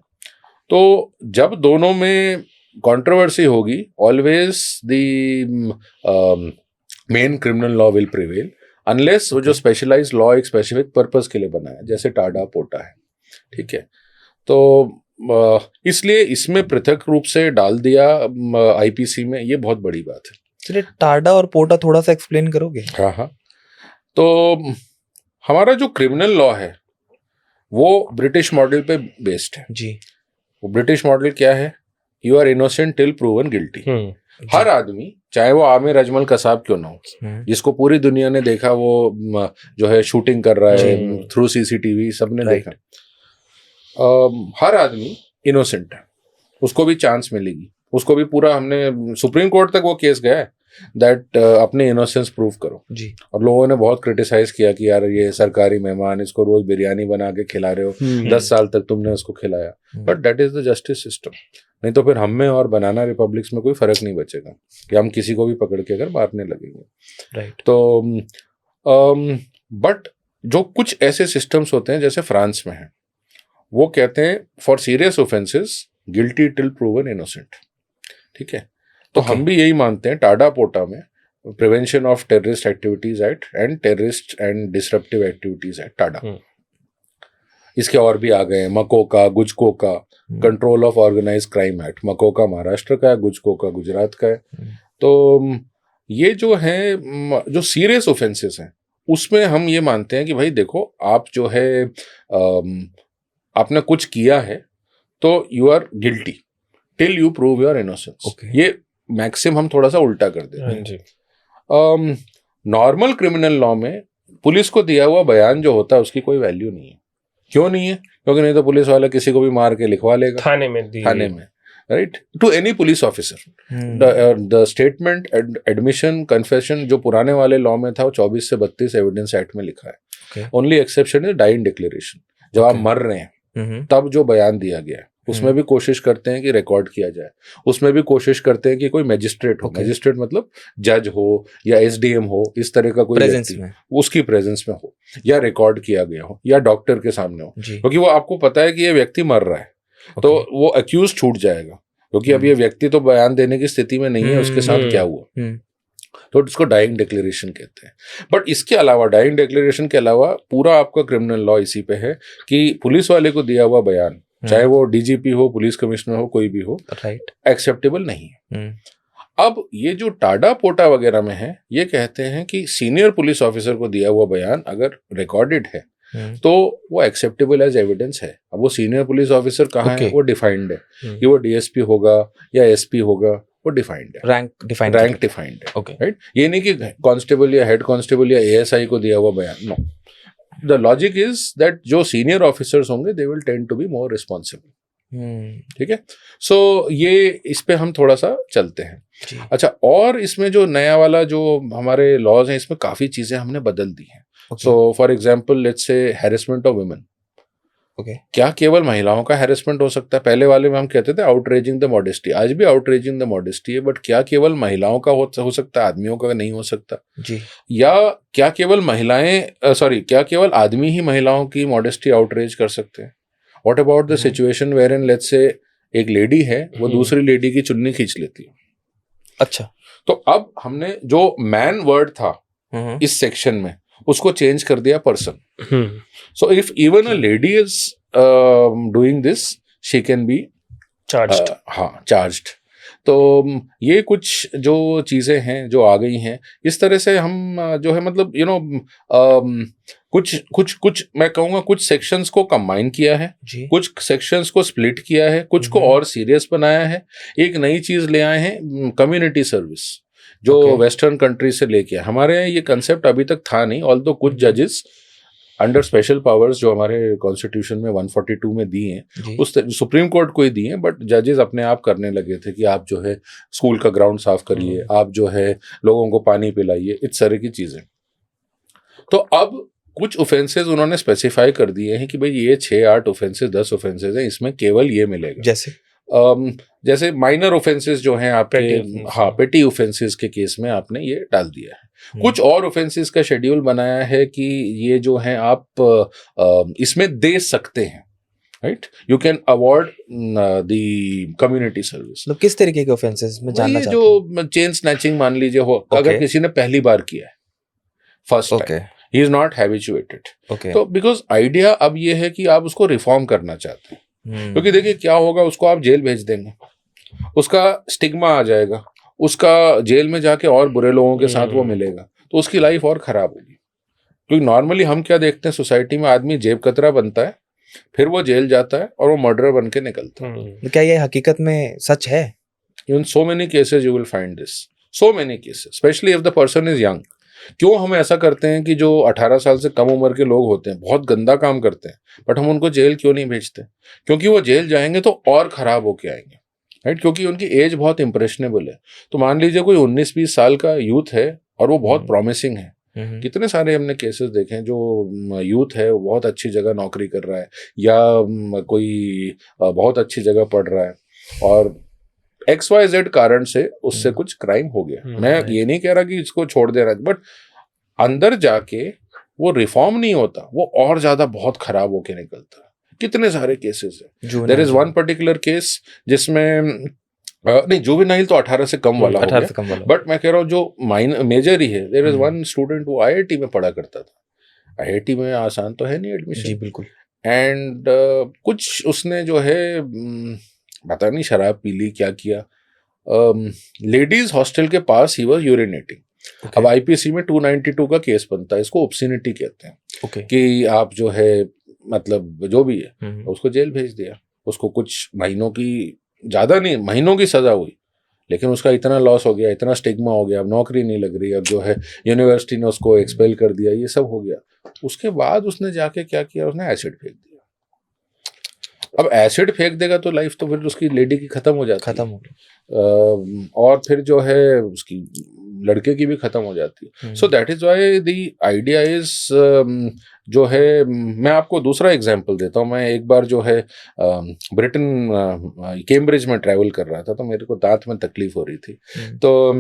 तो जब दोनों में कंट्रोवर्सी होगी, always the main criminal law will prevail, unless वो जो स्पेशलाइज्ड लॉ एक स्पेसिफिक पर्पस के लिए बना है, जैसे टाडा पोटा है। ठीक है। तो इसलिए इसमें पृथक रूप से डाल दिया आईपीसी में, ये बहुत बड़ी बात है। चलिए, टाडा और पोटा थोड़ा सा एक्सप्लेन करोगे? हाँ। तो हमारा जो क्रिमिनल लॉ है वो ब्रिटिश मॉडल पे बेस्ड है जी। वो ब्रिटिश मॉडल क्या है? You are innocent till proven guilty. हर आदमी, चाहे वो आमिर अजमल कसाब क्यों ना हो, जिसको पूरी दुनिया ने देखा, वो जो है शूटिंग कर रहा है थ्रू सीसीटीवी, सबने देखा, हर आदमी इनोसेंट है, उसको भी चांस मिलेगी। उसको भी पूरा, हमने सुप्रीम कोर्ट तक वो केस गया है दैट अपने इनोसेंस प्रूव करो जी। और लोगों ने बहुत क्रिटिसाइज किया कि यार ये सरकारी मेहमान, इसको रोज बिरयानी बना के खिला रहे हो, 10 साल तक तुमने उसको खिलाया। But that is the justice system. नहीं तो फिर हम में और बनाना रिपब्लिक्स में कोई फर्क नहीं बचेगा कि हम किसी को भी पकड़ के अगर मारने लगेंगे। राइट। तो बट जो कुछ ऐसे सिस्टम्स होते हैं, जैसे फ्रांस में है, वो कहते हैं for serious offences guilty till proven innocent. ठीक है। तो हम भी यही मानते हैं, टाडा पोटा में prevention of terrorist activities act and terrorist and disruptive activities act, TADA. इसके और भी आ गए हैं, मकोका, गुजकोका, control of organise crime act. MCOCA Maharashtra का है, गुजकोका गुजरात का है। तो ये जो है, जो सीरियस ऑफेंसेस हैं, उसमें हम ये मानते हैं कि भाई देखो, आप जो है आपने कुछ किया है तो you are guilty till you prove your innocence. ये मैक्सिम हम थोड़ा सा उल्टा कर देते हैं। नॉर्मल क्रिमिनल लॉ में पुलिस को दिया हुआ बयान जो होता है उसकी कोई वैल्यू नहीं है। क्यों नहीं है? क्योंकि नहीं तो पुलिस वाला किसी को भी मार के लिखवा लेगा थाने में दी थाने में, right? To any police officer the statement admission confession जो पुराने वाले लॉ में था वो 24 से 32 एविडेंस एक्ट में लिखा है। Only exception is dying declaration, जब आप मर रहे हैं तब जो बयान दिया गया है उसमें भी कोशिश करते हैं कि रिकॉर्ड किया जाए, उसमें भी कोशिश करते हैं कि कोई मैजिस्ट्रेट हो, मैजिस्ट्रेट मतलब जज हो या एसडीएम हो, इस तरह का कोई प्रेजेंस व्यक्ति में, उसकी प्रेजेंस में हो, या रिकॉर्ड किया गया हो, या डॉक्टर के सामने हो, जी, क्योंकि वो आपको पता है कि ये व्यक्ति मर रहा है तो वो अक्यूज छूट जाएगा, क्योंकि अब ये व्यक्ति तो बयान देने की स्थिति में नहीं है उसके साथ क्या हुआ, तो इसको डाइंग डिक्लेरेशन कहते हैं। बट इसके अलावा, डाइंग डिक्लेरेशन के अलावा पूरा आपका क्रिमिनल लॉ इसी पे है कि पुलिस वाले को दिया हुआ बयान, चाहे वो डीजीपी हो, पुलिस कमिश्नर हो, कोई भी हो, राइट, एक्सेप्टेबल नहीं है। अब ये जो टाडा पोटा वगैरह में है, ये कहते हैं कि सीनियर पुलिस ऑफिसर को दिया हुआ बयान अगर रिकॉर्डेड है तो वो एक्सेप्टेबल एज एविडेंस है। अब वो सीनियर पुलिस ऑफिसर कहाँ है, वो डिफाइंड है कि वो डीएसपी होगा या एसपी होगा, वो डिफाइंड है, रैंक डिफाइंड है, ओके, राइट? ये नहीं कि कांस्टेबल या हेड कांस्टेबल या एएसआई को दिया हुआ बयान, no. The logic is that जो सीनियर ऑफिसर्स होंगे they will tend to be more responsible, ठीक है? सो ये इस पे हम थोड़ा सा चलते हैं। अच्छा, और इसमें जो नया वाला जो हमारे लॉज हैं इसमें काफी चीजें हमने बदल दी हैं। So for example let's say harassment of women, क्या केवल महिलाओं का हैरेसमेंट हो सकता है? पहले वाले में हम कहते थे आउटरेजिंग द मॉडेस्टी, आज भी आउटरेजिंग द मॉडेस्टी है, बट क्या केवल महिलाओं का हो सकता है, आदमियों का नहीं हो सकता जी? या क्या केवल क्या केवल आदमी ही महिलाओं की मॉडेस्टी आउटरेज कर सकते हैं? What about the situation wherein let's say एक लेडी है, वो दूसरी लेडी की चुन्नी खींच लेती है। अच्छा, तो अब हमने जो मैन वर्ड था इस सेक्शन में उसको चेंज कर दिया person. So if even a lady is doing this she can be charged. तो ये कुछ जो चीजें हैं जो आ गई हैं, इस तरह से हम जो है मतलब कुछ मैं कहूँगा कुछ सेक्शंस को कंबाइन किया है, कुछ सेक्शंस को स्प्लिट किया है, कुछ को और सीरियस बनाया है। एक नई चीज ले आए हैं, कम्युनिटी सर्विस, जो वेस्टर्न कंट्री से लेके आए। हमारे यहाँ ये कंसेप्ट अभी तक था नहीं, ऑल्दो कुछ जजेस अंडर स्पेशल पावर्स जो हमारे कॉन्स्टिट्यूशन में 142 में दी हैं, उस सुप्रीम कोर्ट को ही दी हैं, बट जजेस अपने आप करने लगे थे कि आप जो है स्कूल का ग्राउंड साफ करिए, आप जो है लोगों को पानी पिलाइए, इस तरह की चीजें। तो अब कुछ ऑफेंसेस उन्होंने स्पेसिफाई कर दिए हैं कि भाई ये 6-8 ऑफेंसेस 10 ऑफेंसेस हैं, इसमें केवल ये मिलेगा। जैसे माइनर ऑफेंसेस जो हैं आपके, पेटी ऑफेंसेस के केस में आपने ये डाल दिया है। कुछ और ऑफेंसेस का शेड्यूल बनाया है कि ये जो है आप इसमें दे सकते हैं, right? You can award the community service. मतलब किस तरीके के ऑफेंसेस में जानना चाहते हैं? जो चेन स्नैचिंग मान लीजिए हो, अगर किसी ने पहली बार किया है, first time, he is not habituated, तो बिकॉज आइडिया अब ये है कि आप उसको रिफॉर्म करना चाहते हैं। क्योंकि देखिए क्या होगा, उसको आप जेल भेज देंगे, उसका स्टिग्मा आ जाएगा, उसका जेल में जाके और बुरे लोगों के साथ वो मिलेगा, तो उसकी लाइफ और खराब होगी। क्योंकि नॉर्मली हम क्या देखते हैं सोसाइटी में, आदमी जेब कतरा बनता है, फिर वो जेल जाता है और वो मर्डरर बन के निकलता है। क्या ये हकीकत में सच है? In so many cases you will find this, so many cases, specially if the person is young. क्यों हम ऐसा करते हैं कि जो 18 साल से कम उम्र के लोग होते हैं, बहुत गंदा काम करते हैं, बट हम उनको जेल क्यों नहीं भेजते? क्योंकि वो जेल जाएंगे तो और खराब होके आएंगे, राइट? क्योंकि उनकी एज बहुत इंप्रेशनेबल है। तो मान लीजिए कोई 19-20 साल का यूथ है और वो बहुत प्रॉमिसिंग है। कितने सारे हमने केसेस देखे हैं, जो यूथ है वो बहुत अच्छी जगह नौकरी कर रहा है या कोई बहुत अच्छी जगह पढ़ रहा है और XYZ कारण से उससे कुछ क्राइम हो गया। मैं ये नहीं कह रहा कि इसको छोड़ दे रहा है, बट अंदर जाके वो रिफॉर्म नहीं होता, वो और ज्यादा बहुत खराब होके निकलता है। कितने सारे केसेस है। There is one particular case जिसमें नहीं, जुवेनाइल तो 18 से कम वाला हो गया, बट मैं कह रहा हूँ जो मेजर ही है। देयर इज वन स्टूडेंट वो IIT में पढ़ा करता था। IIT में आसान तो है नहीं एडमिशन, जी बिल्कुल, एंड कुछ उसने जो है पता नहीं शराब पी ली, क्या किया, लेडीज हॉस्टल के पास ही वाज यूरिनेटिंग। अब IPC में 292 का केस बनता है, इसको ऑब्सिनिटी कहते हैं, कि आप जो है मतलब जो भी है उसको जेल भेज दिया। उसको कुछ महीनों की, ज्यादा नहीं, महीनों की सजा हुई, लेकिन उसका इतना लॉस हो गया, इतना स्टिग्मा हो गया, अब नौकरी नहीं लग रही, अब जो है यूनिवर्सिटी ने उसको एक्सपेल कर दिया, ये सब हो गया। उसके बाद उसने जाके क्या किया, उसने एसिड फेंक दिया। अब एसिड फेंक देगा तो लाइफ तो फिर उसकी लेडी की खत्म हो जाती खत्म है। हो गया। और फिर जो है उसकी लड़के की भी खत्म हो जाती है। सो that is why the idea is जो है, मैं आपको दूसरा एग्जांपल देता हूँ। मैं एक बार जो है ब्रिटेन कैम्ब्रिज में ट्रैवल कर रहा था, तो मेरे को दांत में तकलीफ हो रही थी। तो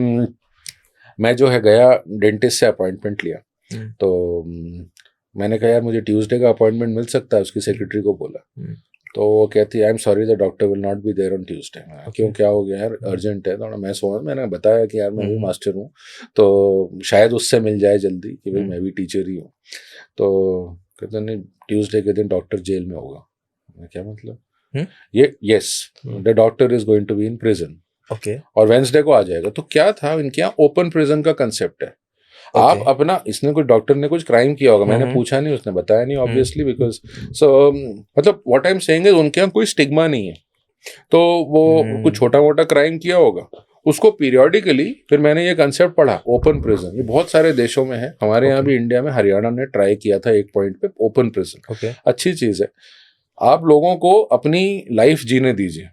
मैं जो है गया, डेंटिस्ट से अपॉइंटमेंट लिया। तो मैंने कहा यार मुझे ट्यूसडे का अपॉइंटमेंट मिल सकता है, उसकी सेक्रेटरी को बोला। तो वो कहती है I am sorry the doctor will not be there on Tuesday. क्यों, क्या हो गया यार, अर्जेंट है? तो मैं सोचा, मैंने बताया कि यार मैं भी मास्टर हूँ, तो शायद उससे मिल जाए जल्दी कि भाई मैं भी टीचर ही हूँ। तो कहते नहीं, ट्यूसडे के दिन डॉक्टर जेल में होगा। क्या मतलब? ये yes, the doctor is going to be in prison. Okay. और वेंसडे को आ जाएगा। तो क्या था, इनके यहाँ ओपन प्रिजन का कंसेप्ट है। आप अपना, इसने कुछ डॉक्टर ने कुछ क्राइम किया होगा, मैंने पूछा नहीं, उसने बताया नहीं ऑब्वियसली, बिकॉज सो मतलब what I am saying is उनके यहाँ कोई स्टिग्मा नहीं है। तो वो कुछ छोटा मोटा क्राइम किया होगा, उसको पीरियोडिकली, फिर मैंने ये कंसेप्ट पढ़ा ओपन प्रिजन, ये बहुत सारे देशों में है, हमारे यहाँ भी इंडिया में हरियाणा ने ट्राई किया था एक पॉइंट पे ओपन प्रिजन। अच्छी चीज है, आप लोगों को अपनी लाइफ जीने दीजिए।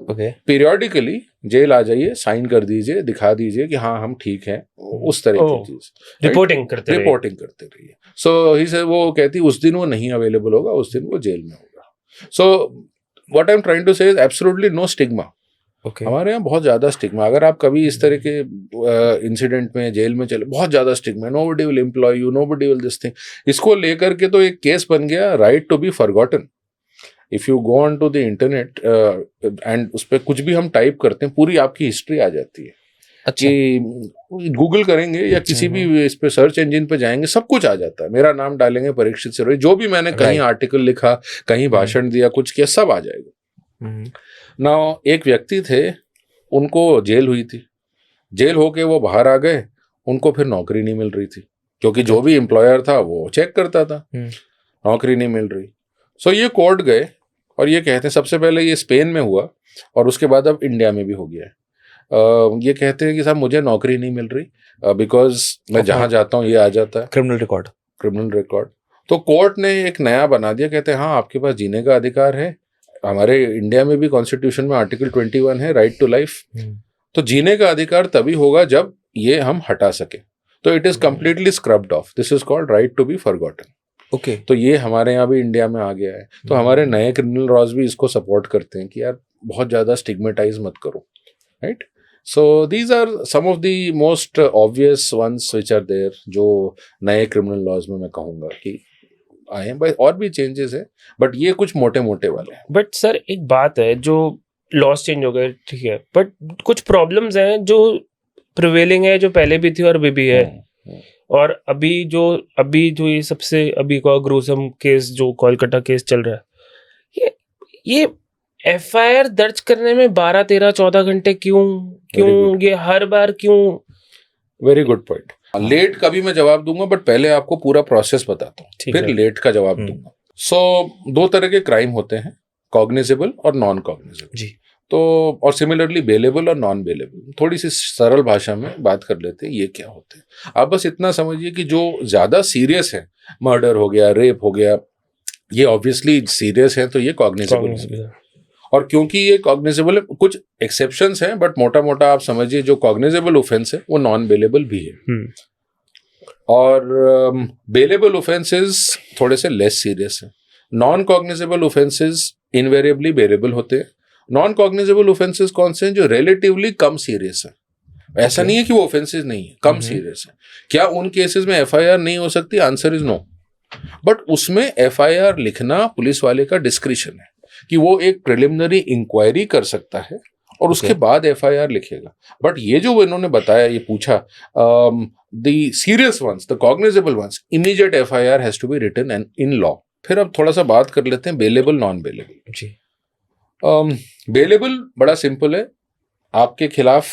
पीरियोडिकली जेल आ जाइए, साइन कर दीजिए, दिखा दीजिए कि हाँ हम ठीक हैं, उस तरह की चीज रिपोर्टिंग करते रहिए। सो ही से वो कहती उस दिन वो नहीं अवेलेबल होगा, उस दिन वो जेल में होगा। So what I am trying to say is absolutely no stigma. हमारे यहाँ बहुत ज्यादा स्टिग्मा, अगर आप कभी इस तरह के इंसिडेंट में जेल में चले, बहुत ज्यादा stigma, nobody will employ you, nobody will this thing. इसको लेकर के तो एक केस बन गया, right to be forgotten. If you go on to the internet and उस पर कुछ भी हम टाइप करते हैं, पूरी आपकी हिस्ट्री आ जाती है। अच्छा। कि गूगल करेंगे या किसी भी इस पे सर्च इंजन पे जाएंगे, सब कुछ आ जाता है। मेरा नाम डालेंगे परीक्षित सिरोही, जो भी मैंने कहीं आर्टिकल लिखा, कहीं भाषण दिया, कुछ किया, सब आ जाएगा। नाउ एक व्यक्ति थे, उनको जेल हुई थी, जेल होके वो बाहर आ गए, उनको फिर नौकरी नहीं मिल रही थी, क्योंकि जो भी एम्प्लॉयर था वो चेक करता था, नौकरी नहीं मिल रही। सो ये कोर्ट गए और ये कहते हैं, सबसे पहले ये स्पेन में हुआ और उसके बाद अब इंडिया में भी हो गया है। ये कहते हैं कि साहब मुझे नौकरी नहीं मिल रही बिकॉज मैं जहाँ जाता हूँ ये आ जाता है, क्रिमिनल रिकॉर्ड। तो कोर्ट ने एक नया बना दिया, कहते हैं हाँ आपके पास जीने का अधिकार है, हमारे इंडिया में भी कॉन्स्टिट्यूशन में आर्टिकल 21 है, राइट टू लाइफ। तो जीने का अधिकार तभी होगा जब ये हम हटा सके। तो it is completely scrubbed off, this is called right to be forgotten. Okay. तो ये हमारे यहाँ भी इंडिया में आ गया है। तो हमारे नए क्रिमिनल लॉज भी इसको सपोर्ट करते हैं कि यार बहुत ज्यादा स्टिग्मेटाइज मत करो, right. So these are some of the most obvious ones which are there, जो नए क्रिमिनल लॉज में मैं कहूँगा कि आए हैं। भाई और भी चेंजेस है, बट ये कुछ मोटे मोटे वाले हैं। बट सर एक बात है, जो लॉज चेंज हो गए ठीक है, बट कुछ प्रॉब्लम्स हैं जो प्रिवेलिंग है, जो पहले भी थी और अभी भी है। और अभी जो ये सबसे अभी का ग्रोसम केस, जो कोलकाता केस चल रहा है, ये एफआईआर दर्ज करने में 12, 13, 14 घंटे क्यों ये हर बार क्यों? Very good point. लेट का भी मैं जवाब दूंगा, बट पहले आपको पूरा प्रोसेस बताता हूँ, फिर लेट का जवाब दूंगा। सो दो तरह के क्राइम होते हैं, कॉग्निजेबल और नॉन कॉग्निजेबल जी। तो और सिमिलरली बेलेबल और नॉन बेलेबल। थोड़ी सी सरल भाषा में बात कर लेते हैं, ये क्या होते हैं। आप बस इतना समझिए कि जो ज्यादा सीरियस है, मर्डर हो गया, रेप हो गया, ये ऑब्वियसली सीरियस है, तो ये कॉग्निजेबल है। और क्योंकि ये कॉग्निजेबल है, कुछ एक्सेप्शंस हैं, बट मोटा मोटा आप समझिए जो कॉग्निजेबल ऑफेंस है वो नॉन बेलेबल भी है। और बेलेबल ऑफेंसेस थोड़े से लेस सीरियस है। Non cognizable offences invariably bailable होते हैं। नॉन कॉग्निजेबल ऑफेंसेस कौन से हैं? जो रिलेटिवली कम सीरियस है। ऐसा नहीं है कि वो ऑफेंसेस नहीं है, कम सीरियस है। क्या उन केसेस में एफआईआर नहीं हो सकती? Answer is no. बट उसमें एफआईआर लिखना पुलिस वाले का डिस्क्रिशन है कि वो एक प्रिलिमिनरी इंक्वायरी कर सकता है और उसके बाद एफआईआर लिखेगा। बट ये जो इन्होंने बताया, ये पूछा, the serious ones, the cognizable ones, immediate FIR has to be written and in law. फिर अब थोड़ा सा बात कर लेते हैं बेलेबल नॉन बेलेबल जी। बेलेबल बड़ा सिंपल है, आपके खिलाफ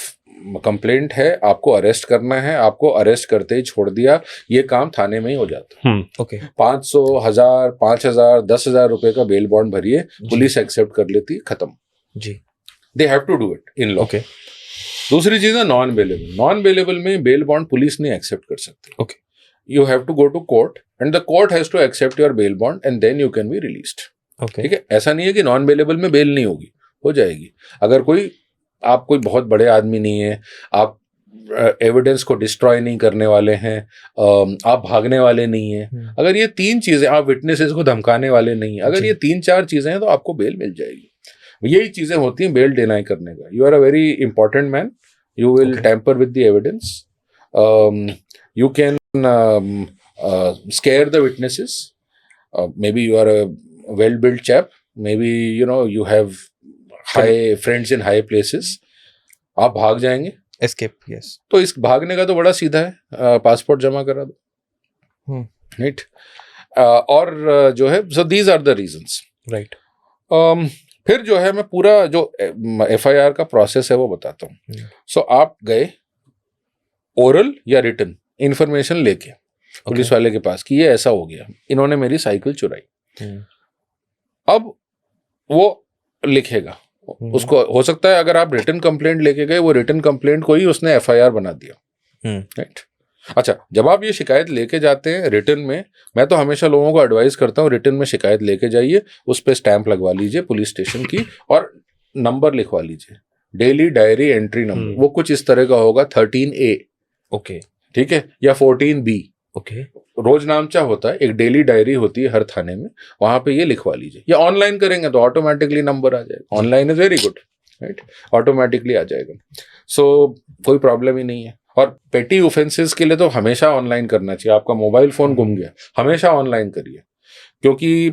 कंप्लेंट है, आपको अरेस्ट करना है, आपको अरेस्ट करते ही छोड़ दिया, ये काम थाने में ही हो जाता है। ओके। 500, 1000, 5000, 10,000 रुपए का बेल बॉन्ड भरिए, पुलिस एक्सेप्ट कर लेती, खत्म जी। They have to do it in law. दूसरी चीज है नॉन बेलेबल। नॉन बेलेबल में बेल बॉन्ड पुलिस नहीं एक्सेप्ट कर सकती। Okay. You have to go to court and the court has to accept your bail bond and then you can be released. Okay ठीक है, ऐसा नहीं है कि नॉन बेलेबल में बेल नहीं होगी, हो जाएगी। अगर आप कोई बहुत बड़े आदमी नहीं है, आप एविडेंस को डिस्ट्रॉय नहीं करने वाले हैं, आप भागने वाले नहीं हैं, अगर ये 3 चीजें, आप विटनेसेस को धमकाने वाले नहीं है, अगर ये 3-4 चीजें हैं तो आपको बेल मिल जाएगी। यही चीजें होती हैं बेल डिनाई करने का। You are a very important man, you will tamper with the evidence, you can scare the witnesses, maybe you are a well built chap, maybe you have high friends in high places, आप भाग जाएंगे। Escape, yes. तो इस भागने का तो बड़ा सीधा है, पासपोर्ट जमा करा दो, राइट। और जो है, so these are the reasons, right. फिर जो है मैं पूरा जो FIR का प्रोसेस है वो बताता हूँ। सो आप गए ओरल या रिटन इंफॉर्मेशन लेके पुलिस वाले के पास कि ये ऐसा हो गया, इन्होंने मेरी साइकिल चुराई। अब वो लिखेगा, उसको हो सकता है अगर आप रिटन कंप्लेंट लेके गए, वो रिटन कंप्लेंट को ही उसने FIR बना दिया, राइट। अच्छा, जब आप ये शिकायत लेके जाते हैं रिटन में, मैं तो हमेशा लोगों को एडवाइस करता हूँ रिटन में शिकायत लेके जाइए, उस पर स्टैंप लगवा लीजिए पुलिस स्टेशन की और नंबर लिखवा लीजिए, डेली डायरी एंट्री नंबर। वो कुछ इस तरह का होगा, 13A, ओके, ठीक है, या 14B, ओके, रोज नामचा होता है, एक डेली डायरी होती है हर थाने में, वहां पे ये लिखवा लीजिए। या ऑनलाइन करेंगे तो ऑटोमेटिकली नंबर आ जाएगा, online is very good, right, automatically आ जाएगा। सो कोई प्रॉब्लम ही नहीं है। और पेटी ऑफेंसेस के लिए तो हमेशा ऑनलाइन करना चाहिए। आपका मोबाइल फोन गुम गया, हमेशा ऑनलाइन करिए, क्योंकि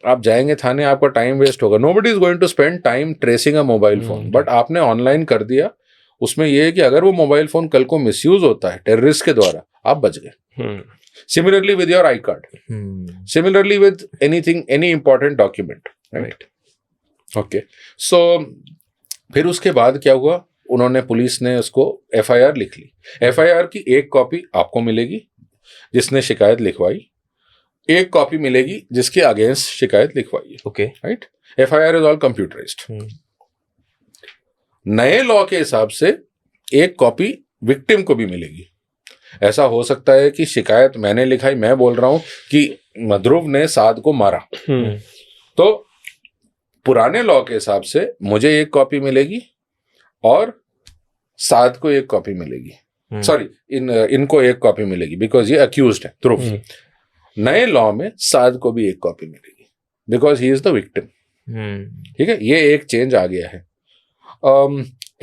आप जाएंगे थाने, आपका टाइम वेस्ट होगा। Nobody is going to spend time tracing a mobile phone, but आपने ऑनलाइन कर दिया, उसमें यह है कि अगर वो मोबाइल फोन कल को मिसयूज होता है टेररिस्ट के द्वारा, आप बच गए। Similarly with your iCard, similarly with anything, any important document, right? Okay, so फिर उसके बाद क्या हुआ, उन्होंने, पुलिस ने उसको FIR लिख ली। FIR की एक कॉपी आपको मिलेगी जिसने शिकायत लिखवाई, एक कॉपी मिलेगी जिसके अगेंस्ट शिकायत लिखवाई है, okay, right. FIR is all computerised. नए लॉ के हिसाब से एक कॉपी विक्टिम को भी मिलेगी। ऐसा हो सकता है कि शिकायत मैंने लिखाई, मैं बोल रहा हूं कि ध्रुव ने साद को मारा, तो पुराने लॉ के हिसाब से मुझे एक कॉपी मिलेगी और साद को एक कॉपी मिलेगी, सॉरी इनको एक कॉपी मिलेगी, बिकॉज ये अक्यूज्ड है ध्रुव। नए लॉ में साद को भी एक कॉपी मिलेगी because he is the victim, ठीक है। ये एक चेंज आ गया है।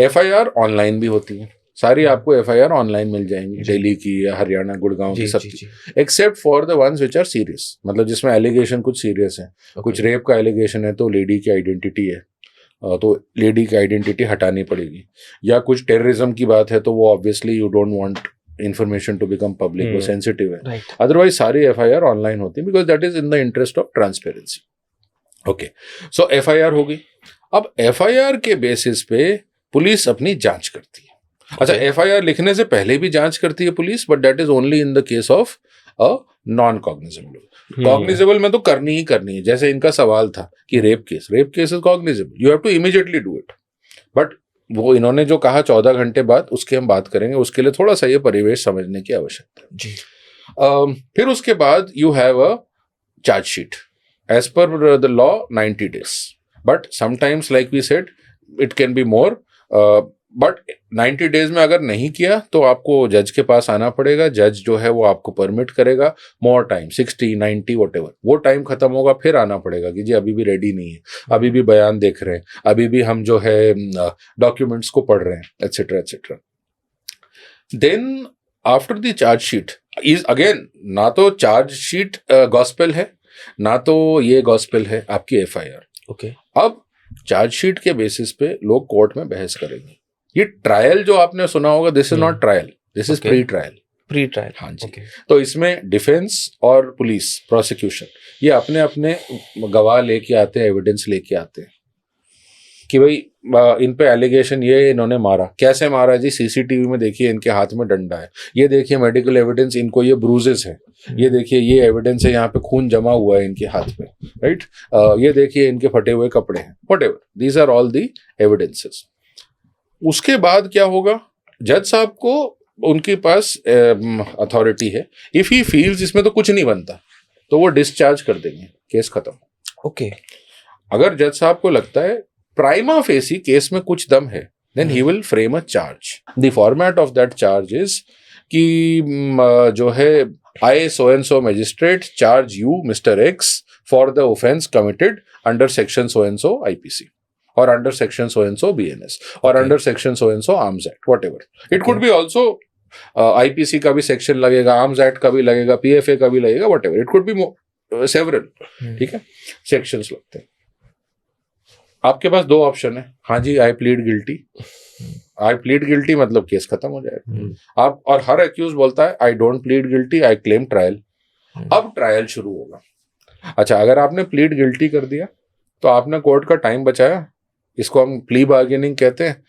FIR ऑनलाइन भी होती है, सारी आपको FIR ऑनलाइन मिल जाएंगी, दिल्ली की या हरियाणा, गुड़गांव की, सबकी, except for the ones which are serious, मतलब जिसमें एलिगेशन कुछ सीरियस है। कुछ रेप का एलिगेशन है तो लेडी की आइडेंटिटी है, तो लेडी की आइडेंटिटी हटानी पड़ेगी। या कुछ टेररिज्म की बात है तो वो obviously you don't want information to become public, वो सेंसिटिव है। अदरवाइज सारी FIR ऑनलाइन होती है because that is in the interest of transparency. Okay, so FIR होगी। अब FIR के बेसिस पे पुलिस अपनी जांच करती है। अच्छा, FIR लिखने से पहले भी जांच करती है police, but that is only in the case of a non cognizable. Cognizable में तो करनी ही करनी है। जैसे इनका सवाल था कि rape case is cognizable, you have to immediately do it, but वो इन्होंने जो कहा 14 घंटे बाद, उसके हम बात करेंगे। उसके लिए थोड़ा सा ये परिवेश समझने की आवश्यकता है जी। फिर उसके बाद you have a chargesheet as per the law 90 days, but sometimes like we said it can be more, but 90 days में अगर नहीं किया तो आपको जज के पास आना पड़ेगा। जज जो है वो आपको परमिट करेगा मोर टाइम, 60, 90 वॉटेवर। वो टाइम खत्म होगा, फिर आना पड़ेगा कि जी अभी भी रेडी नहीं है, अभी भी बयान देख रहे हैं, अभी भी हम जो है डॉक्यूमेंट्स को पढ़ रहे हैं, etcetera etcetera. Then after the chargesheet is again, ना तो चार्जशीट गॉस्पेल है, ना तो ये गॉस्पेल है आपकी FIR। ओके, अब चार्जशीट के बेसिस पे लोग कोर्ट में बहस करेंगे। ये ट्रायल जो आपने सुना होगा, this is not trial, this is pre trial. हाँ जी। तो इसमें डिफेंस और पुलिस, प्रोसिक्यूशन, ये अपने अपने गवाह लेके आते हैं, एविडेंस लेके आते हैं कि भाई इन पे एलिगेशन ये इन्होंने मारा, कैसे मारा जी, CCTV में देखिए इनके हाथ में डंडा है, ये देखिए मेडिकल एविडेंस, इनको ये ब्रूजेस है, ये देखिए ये एविडेंस है, यहाँ पे खून जमा हुआ है इनके हाथ पे, राइट, ये देखिए इनके फटे हुए कपड़े हैं, whatever, these are all the evidences. उसके बाद क्या होगा, जज साहब को उनके पास अथॉरिटी है, इफ ही फील्स इसमें तो कुछ नहीं बनता तो वो डिस्चार्ज कर देंगे, केस खत्म। ओके अगर जज साहब को लगता है प्राइमा फेसी केस में कुछ दम है, then he will frame a charge. The format of that charge is कि जो है I so and so magistrate charge you Mr. X for the offence committed under section so and so IPC or under section so and so BNS or Okay. under section so and so Arms Act, whatever. It could Okay. be also IPC का भी section लगेगा, arms act का भी लगेगा, PFA का भी लगेगा, whatever. It could be several. ठीक है, सेक्शंस लगते हैं. आपके पास दो ऑप्शन है, हाँ जी आई प्लीड गिल्टी. आई प्लीड गिल्टी मतलब केस खत्म हो जाएगा. आप और हर एक्यूज बोलता है I don't plead guilty, I claim trial. अब ट्रायल शुरू होगा. अच्छा, अगर आपने प्लीड गिल्टी कर दिया तो आपने कोर्ट का टाइम बचाया, इसको हम प्ली बार्गेनिंग कहते हैं.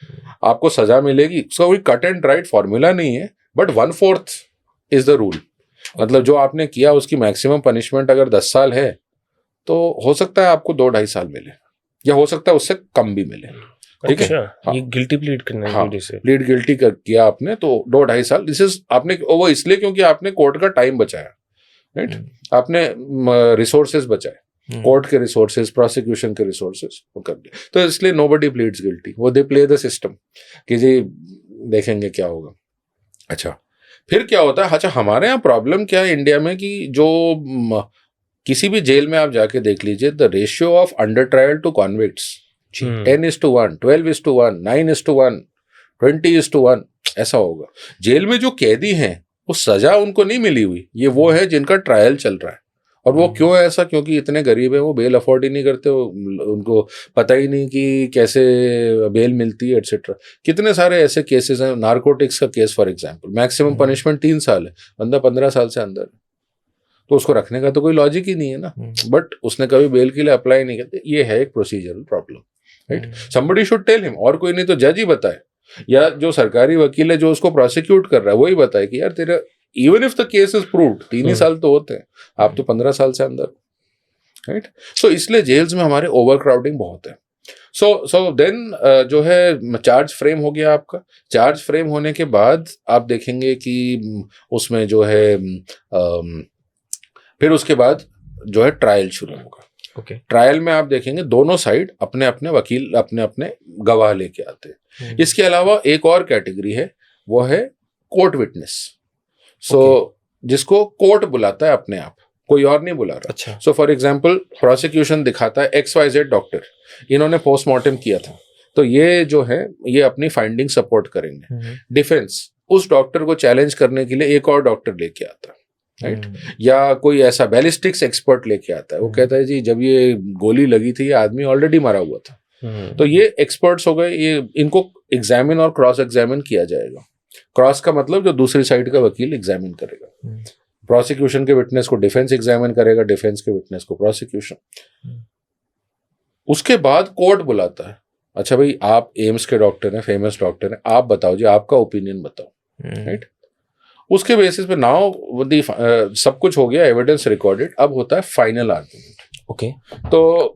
आपको सजा मिलेगी. इसका कोई कट एंड राइट फॉर्मूला नहीं है, बट 1/4 इज द रूल. मतलब जो आपने किया उसकी मैक्सिमम पनिशमेंट अगर 10 साल है तो हो सकता है आपको 2-2.5 साल मिले, या हो सकता है उससे कम भी मिले. ठीक है, अच्छा, हाँ. ये गिल्टी प्लीड करना हाँ, है जैसे प्लीड गिल्टी किया आपने तो 2-2.5 साल. दिस इज आपने वो इसलिए क्योंकि आपने कोर्ट का टाइम बचाया, राइट. आपने रिसोर्सेज बचाए, कोर्ट के रिसोर्सेज, प्रोसिक्यूशन के रिसोर्सेज वो कर दिए. तो इसलिए नोबडी प्लीड्स गिल्टी. वो दे प्ले द सिस्टम कि जी देखेंगे क्या होगा. अच्छा, फिर क्या होता है. अच्छा, हमारे यहाँ प्रॉब्लम क्या है इंडिया में कि जो किसी भी जेल में आप जाके देख लीजिए, the ratio of under trial to convicts 10:1, 12:1, 9:1, 20:1 ऐसा होगा. जेल में जो कैदी हैं वो सजा उनको नहीं मिली हुई, ये वो है जिनका ट्रायल चल रहा है. और वो क्यों है ऐसा? क्योंकि इतने गरीब हैं, वो बेल अफोर्ड ही नहीं करते, उनको पता ही नहीं कि कैसे बेल मिलती है एटसेट्रा. कितने सारे ऐसे केसेस हैं. नारकोटिक्स का case for example, maximum punishment 3 साल है, बंदा 15 साल से अंदर है, तो उसको रखने का तो कोई लॉजिक ही नहीं है ना. बट उसने कभी बेल के लिए अप्लाई नहीं करते. ये है एक procedural problem, right. Somebody should tell him, और कोई नहीं तो जज ही बताए, या जो सरकारी वकील है जो उसको प्रोसिक्यूट कर रहा है वही बताए कि यार तेरा even if the case is proved 3 ही साल तो होते हैं, आप तो 15 साल से अंदर, राइट. सो इसलिए जेल्स में हमारे ओवर क्राउडिंग बहुत है. सो देन जो है चार्ज फ्रेम हो गया आपका. चार्ज फ्रेम होने के बाद आप देखेंगे कि उसमें जो है फिर उसके बाद जो है ट्रायल शुरू होगा. ओके. ट्रायल में आप देखेंगे दोनों साइड अपने अपने वकील, अपने अपने गवाह लेके आते हैं. इसके अलावा एक और कैटेगरी है, वो है कोर्ट विटनेस. सो जिसको कोर्ट बुलाता है अपने आप, कोई और नहीं बुला रहा. अच्छा. सो फॉर एग्जांपल प्रोसिक्यूशन दिखाता है XYZ डॉक्टर, इन्होंने पोस्टमार्टम किया था, तो ये जो है ये अपनी फाइंडिंग सपोर्ट करेंगे. डिफेंस उस डॉक्टर को चैलेंज करने के लिए एक और डॉक्टर लेके आता है, राइट. या कोई ऐसा बैलिस्टिक्स एक्सपर्ट लेके आता है, वो कहता है जी जब ये गोली लगी थी ये आदमी ऑलरेडी मरा हुआ था. तो ये एक्सपर्ट्स हो गए, ये इनको एग्जामिन और क्रॉस एग्जामिन किया जाएगा. क्रॉस का मतलब जो दूसरी साइड का वकील एग्जामिन करेगा. प्रोसिक्यूशन के विटनेस को डिफेंस एग्जामिन करेगा, डिफेंस के विटनेस को प्रोसिक्यूशन. उसके बाद कोर्ट बुलाता है, अच्छा भाई आप एम्स के डॉक्टर हैं, फेमस डॉक्टर हैं, आप बताओ जी, आपका ओपिनियन बताओ, राइट. उसके बेसिस पे नाउ सब कुछ हो गया, एविडेंस रिकॉर्डेड. अब होता है फाइनल आर्गुमेंट. ओके. तो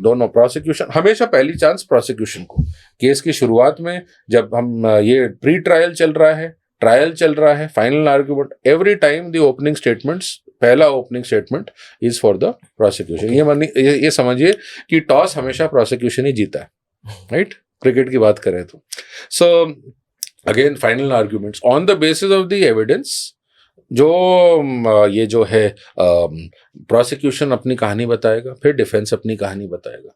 दोनों प्रोसिक्यूशन, हमेशा पहली चांस प्रोसिक्यूशन को. केस की शुरुआत में जब हम ये प्री ट्रायल चल रहा है, ट्रायल चल रहा है, final argument, every time the opening statements, पहला opening statement is for the prosecution. ये समझिए कि टॉस हमेशा प्रोसिक्यूशन ही जीता है, राइट. क्रिकेट की बात करें तो. So again final arguments on the basis of the evidence. जो ये जो है प्रोसिक्यूशन अपनी कहानी बताएगा, फिर डिफेंस अपनी कहानी बताएगा.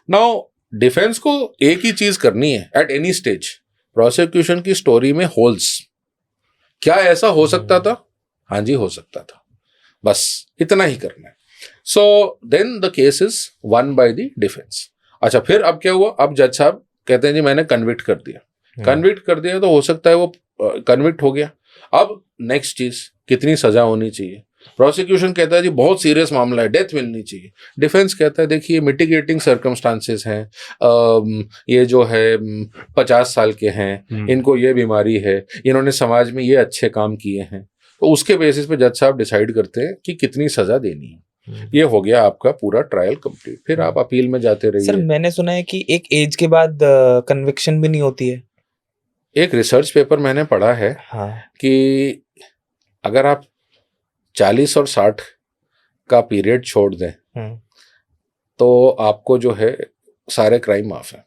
नाउ डिफेंस को एक ही चीज करनी है एट एनी स्टेज, प्रोसिक्यूशन की स्टोरी में होल्स. क्या ऐसा हो सकता था? हाँ जी हो सकता था, बस इतना ही करना है. So then the case is won by the defence. अच्छा, फिर अब क्या हुआ? अब जज साहब कहते हैं जी मैंने कन्विक्ट कर दिया. कन्विक्ट कर दिया तो हो सकता है वो कन्विक्ट हो गया. अब नेक्स्ट चीज, कितनी सजा होनी चाहिए? प्रोसिक्यूशन कहता है जी बहुत सीरियस मामला है, डेथ मिलनी चाहिए. डिफेंस कहता है देखिए मिटिगेटिंग सर्कमस्टांसेस हैं, ये जो है 50 साल के हैं, इनको ये बीमारी है, इन्होंने समाज में ये अच्छे काम किए हैं. तो उसके बेसिस पे जज साहब डिसाइड करते हैं कि कितनी सजा देनी है. ये हो गया आपका पूरा ट्रायल कंप्लीट. फिर आप अपील में जाते रहिए. सर मैंने सुना है कि एक एज के बाद कन्विक्शन भी नहीं होती है. एक रिसर्च पेपर मैंने पढ़ा है कि अगर आप 40 और 60 का पीरियड छोड़ दें तो आपको जो है सारे क्राइम माफ है।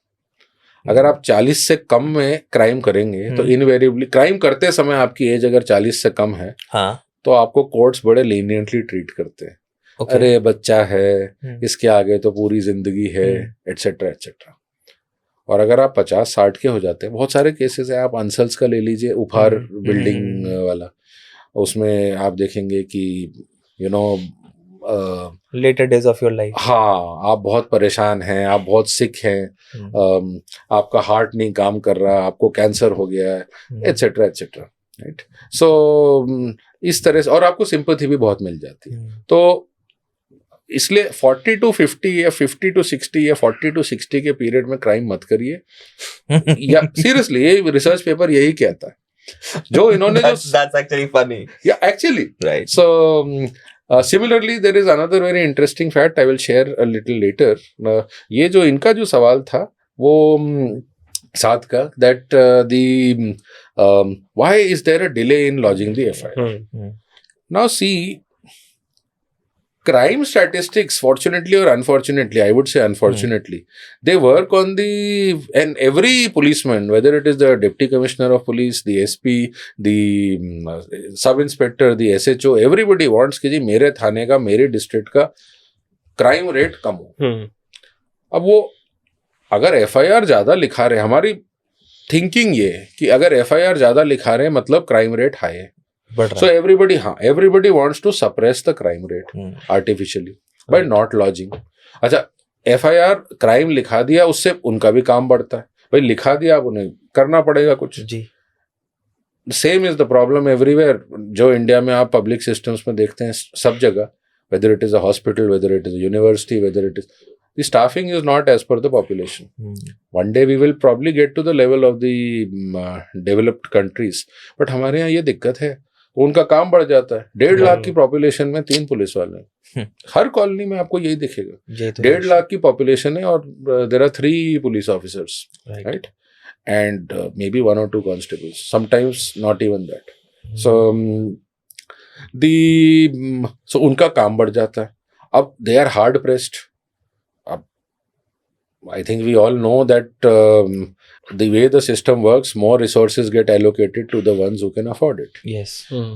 अगर आप 40 से कम में क्राइम करेंगे तो इनवेरिएबली क्राइम करते समय आपकी एज अगर 40 से कम है तो आपको कोर्ट्स बड़े लीनियंटली ट्रीट करते हैं। अरे बच्चा है, इसके आगे तो पूरी जिंदगी है, एटसेट्रा एटसेट्रा। और अगर आप 50-60 के हो जाते हैं, बहुत सारे केसेस है, आप अंसल्स का ले लीजिए, उपहार बिल्डिंग वाला, उसमें आप देखेंगे कि latter days of your life, हाँ, आप बहुत परेशान हैं, आप बहुत सिक हैं, आपका हार्ट नहीं काम कर रहा, आपको कैंसर हो गया है, एटसेट्रा एटसेट्रा, राइट। सो इस तरह से, और आपको सिंपैथी भी बहुत मिल जाती है। तो इसलिए 40 to 50 या 50 to 60 या 40 to 60 के पीरियड में क्राइम मत करिए। या सीरियसली ये रिसर्च पेपर यही कहता है, जो इन्होंने that's actually funny. Yeah, actually. Right. So similarly there is another very interesting fact I will share a little later. ये जो इनका जो सवाल था वो साथ का, that why is there a delay in lodging the FIR? Now see, crime statistics, fortunately or unfortunately, I would say unfortunately, they work on and every policeman, whether it is the deputy commissioner of police, the SP, the sub inspector, the SHO, everybody wants कि जी मेरे थाने का, मेरे district का crime rate कम हो। अब वो अगर FIR ज्यादा लिखा रहे, हमारी थिंकिंग ये है कि अगर FIR ज्यादा लिखा रहे मतलब क्राइम रेट हाई है। So everybody wants to suppress the crime rate artificially by not lodging. अच्छा, FIR क्राइम लिखा दिया, उससे उनका भी काम बढ़ता है, भाई लिखा दिया, अब उन्हें करना पड़ेगा कुछ जी। Same is the problem everywhere, जो इंडिया में आप पब्लिक सिस्टम्स में देखते हैं सब जगह, whether it is a hospital, whether it is a university, whether it is the staffing is not as per the population. One day we will probably get to the level of the developed countries, but हमारे यहाँ ये दिक्कत है, उनका काम बढ़ जाता है। 1.5 लाख की पॉपुलेशन में 3 पुलिस वाले हैं। हर कॉलोनी में आपको यही दिखेगा, 1.5 लाख की पॉपुलेशन है और there are 3 police officers, right, and maybe 1 or 2 constables, sometimes not even that. So उनका काम बढ़ जाता है। अब they are hard pressed. I think we all know that the way the system works, more resources get allocated to the ones who can afford it. Yes.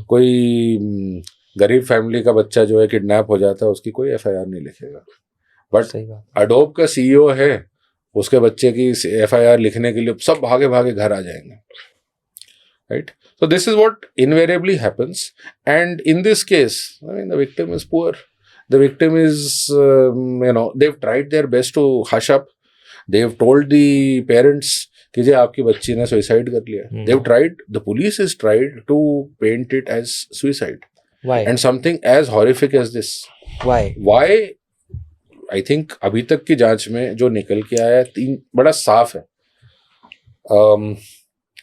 कोई गरीब family का बच्चा जो है किडनैप हो जाता है, उसकी कोई FIR नहीं लिखेगा, बट अडोब का CEO है, उसके बच्चे की FIR लिखने के लिए सब भागे भागे घर आ जाएंगे, right? So this is what invariably happens, and in this case, I mean, the victim is poor. The victim is, they've tried their best to hush up. They've told the parents कि जी आपकी बच्ची ने suicide कर लिया. They've tried, the police has tried to paint it as suicide. Why? And something as horrific as this. Why? I think अभी तक की जांच में जो निकल के आया 3 बड़ा साफ है.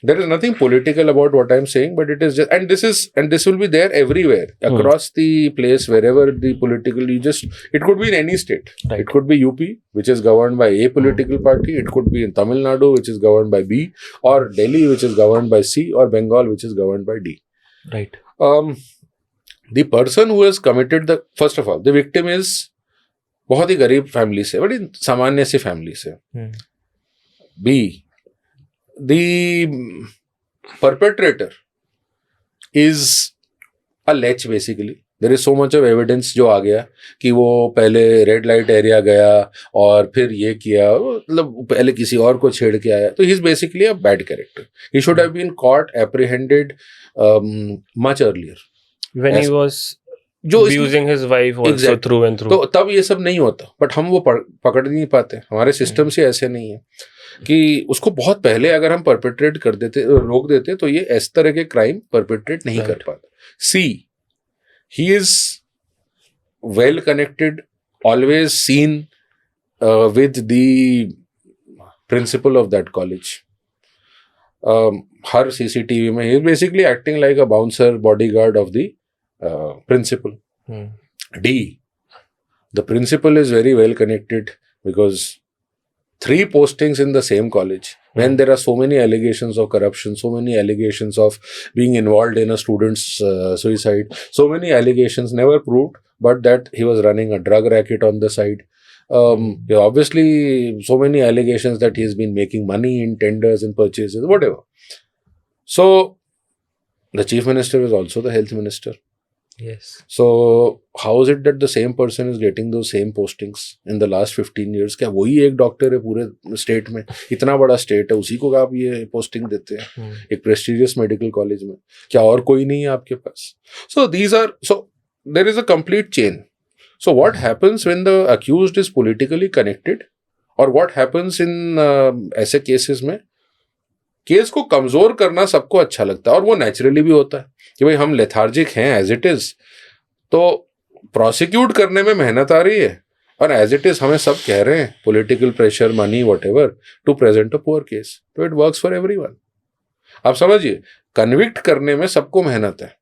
There is nothing political about what I'm saying, but it is just, and this will be there everywhere across the place, wherever the political, it could be in any state. Right. It could be UP, which is governed by A political party. It could be in Tamil Nadu, which is governed by B, or Delhi, which is governed by C, or Bengal, which is governed by D. Right. The person who has committed first of all, the victim is बहुत ही गरीब family से, बड़ी सामान्य सी family से. B, the perpetrator is a lech basically. There is so much of evidence जो आ गया कि वो पहले रेड लाइट एरिया गया और फिर ये किया, मतलब पहले किसी और को छेड़ के आया, तो he is basically a bad character. He should have been caught, apprehended much earlier. When he was abusing his wife also through and through. तो तब ये सब नहीं होता, बट हम वो पकड़ नहीं पाते, हमारे सिस्टम से ऐसे नहीं है कि उसको बहुत पहले अगर हम परपेट्रेट कर देते, रोक देते, तो ये इस तरह के क्राइम परपेट्रेट नहीं कर पाता. See, he is well connected, always seen with the principal of that college. हर CCTV में he is basically acting like a bouncer, bodyguard of the principal. D, the principal is very well connected because 3 postings in the same college, when there are so many allegations of corruption, so many allegations of being involved in a student's suicide, so many allegations never proved, but that he was running a drug racket on the side, Obviously so many allegations that he has been making money in tenders and purchases, whatever. So the chief minister is also the health minister. Yes. So how is it that the same person is getting those same postings in the last 15 years? क्या वही एक doctor है पूरे state में? इतना बड़ा state है, उसी को आप ये पोस्टिंग देते हैं एक प्रेस्टिजियस मेडिकल कॉलेज में? क्या और कोई नहीं है आपके पास? So these are, so there is a complete chain. So what happens when the accused is politically connected, or what happens in ऐसे केसेस में? केस को कमजोर करना सबको अच्छा लगता है, और वो नेचुरली भी होता है कि भाई हम लेथार्जिक हैं एज इट इज, तो प्रोसिक्यूट करने में मेहनत आ रही है, और एज इट इज हमें सब कह रहे हैं political pressure, money, whatever, to present a poor case, तो इट वर्क्स फॉर एवरीवन. आप समझिए, कन्विक्ट करने में सबको मेहनत है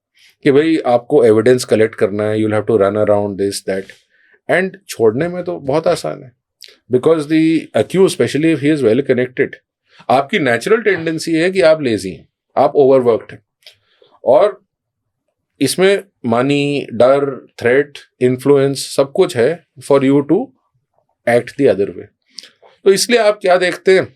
कि भाई आपको एविडेंस कलेक्ट करना है, you will have to run around this that, and छोड़ने में तो बहुत आसान है, because the accused, specially if he is well connected, आपकी नेचुरल टेंडेंसी है कि आप लेजी हैं, आप ओवरवर्क्ड हैं, और इसमें मनी, डर, थ्रेट, इन्फ्लुएंस सब कुछ है for you to act the other way. तो इसलिए आप क्या देखते हैं,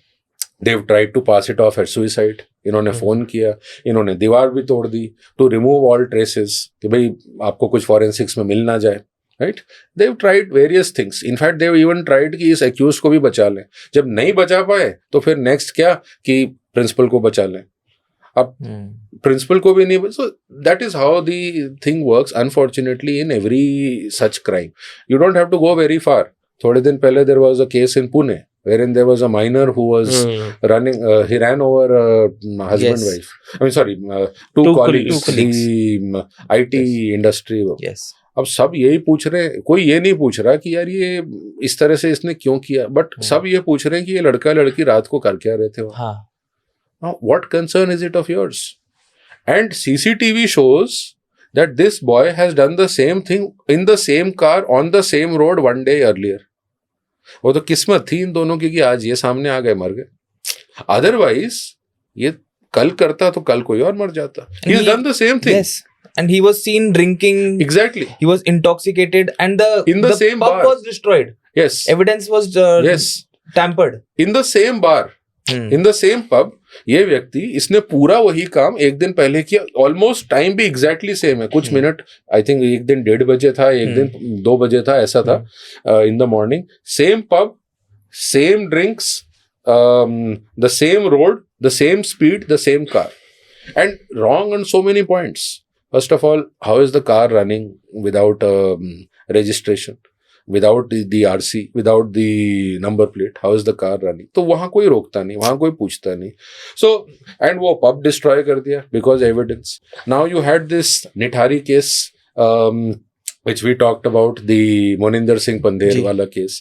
Dev tried to pass it off at suicide. इन्होंने फोन किया, इन्होंने दीवार भी तोड़ दी टू रिमूव ऑल ट्रेसेस, कि भाई आपको कुछ फॉरेंसिक्स में मिल ना जाए. Right, Dev tried various things. In fact Dev even tried कि इस एक्यूज को भी बचा लें. जब नहीं बचा पाए तो फिर नेक्स्ट क्या कि प्रिंसिपल को बचा लें. अब प्रिंसिपल को भी नहीं. So that is how the thing works unfortunately in every such crime. You don't have to go very far. थोड़े दिन पहले there was a case in Pune wherein there was a minor who was running, he ran over husband, wife. I mean, sorry, two colleagues, the IT industry. Yes. अब सब यही पूछ रहे हैं, कोई ये नहीं पूछ रहा कि यार ये इस तरह से इसने क्यों किया, बट सब ये पूछ रहे हैं कि ये लड़का लड़की रात को कर क्या रहे थे. हाँ. What concern is it of yours? And CCTV shows that this boy has done the same thing in the same car on the same road one day earlier. वो तो किस्मत थी इन दोनों की कि आज ये सामने आ गए, मर गए. अदरवाइज ये कल करता तो कल कोई और मर जाता. He has done the same thing. Yes. And he was seen drinking. Exactly. He was intoxicated, and the same pub bar was destroyed. Yes. Evidence was Yes. tampered. In the same bar. In the same pub. ये व्यक्ति, इसने पूरा वही काम एक दिन पहले किया. ऑलमोस्ट टाइम भी एग्जैक्टली सेम है. कुछ मिनट, आई थिंक एक दिन 1:30 बजे था, एक दिन 2 बजे था, ऐसा था. In the morning, same pub, same drinks, the same road, the same speed, the same car, and wrong on so many points. First of all, how is the car running without registration, without the RC, without the number plate? How is the car running? तो वहाँ कोई रोकता नहीं, वहाँ कोई पूछता नहीं. So, and वो pub destroy कर दिया because evidence. Now you had this Nithari case, which we talked about, the Moninder Singh Pandher वाला case.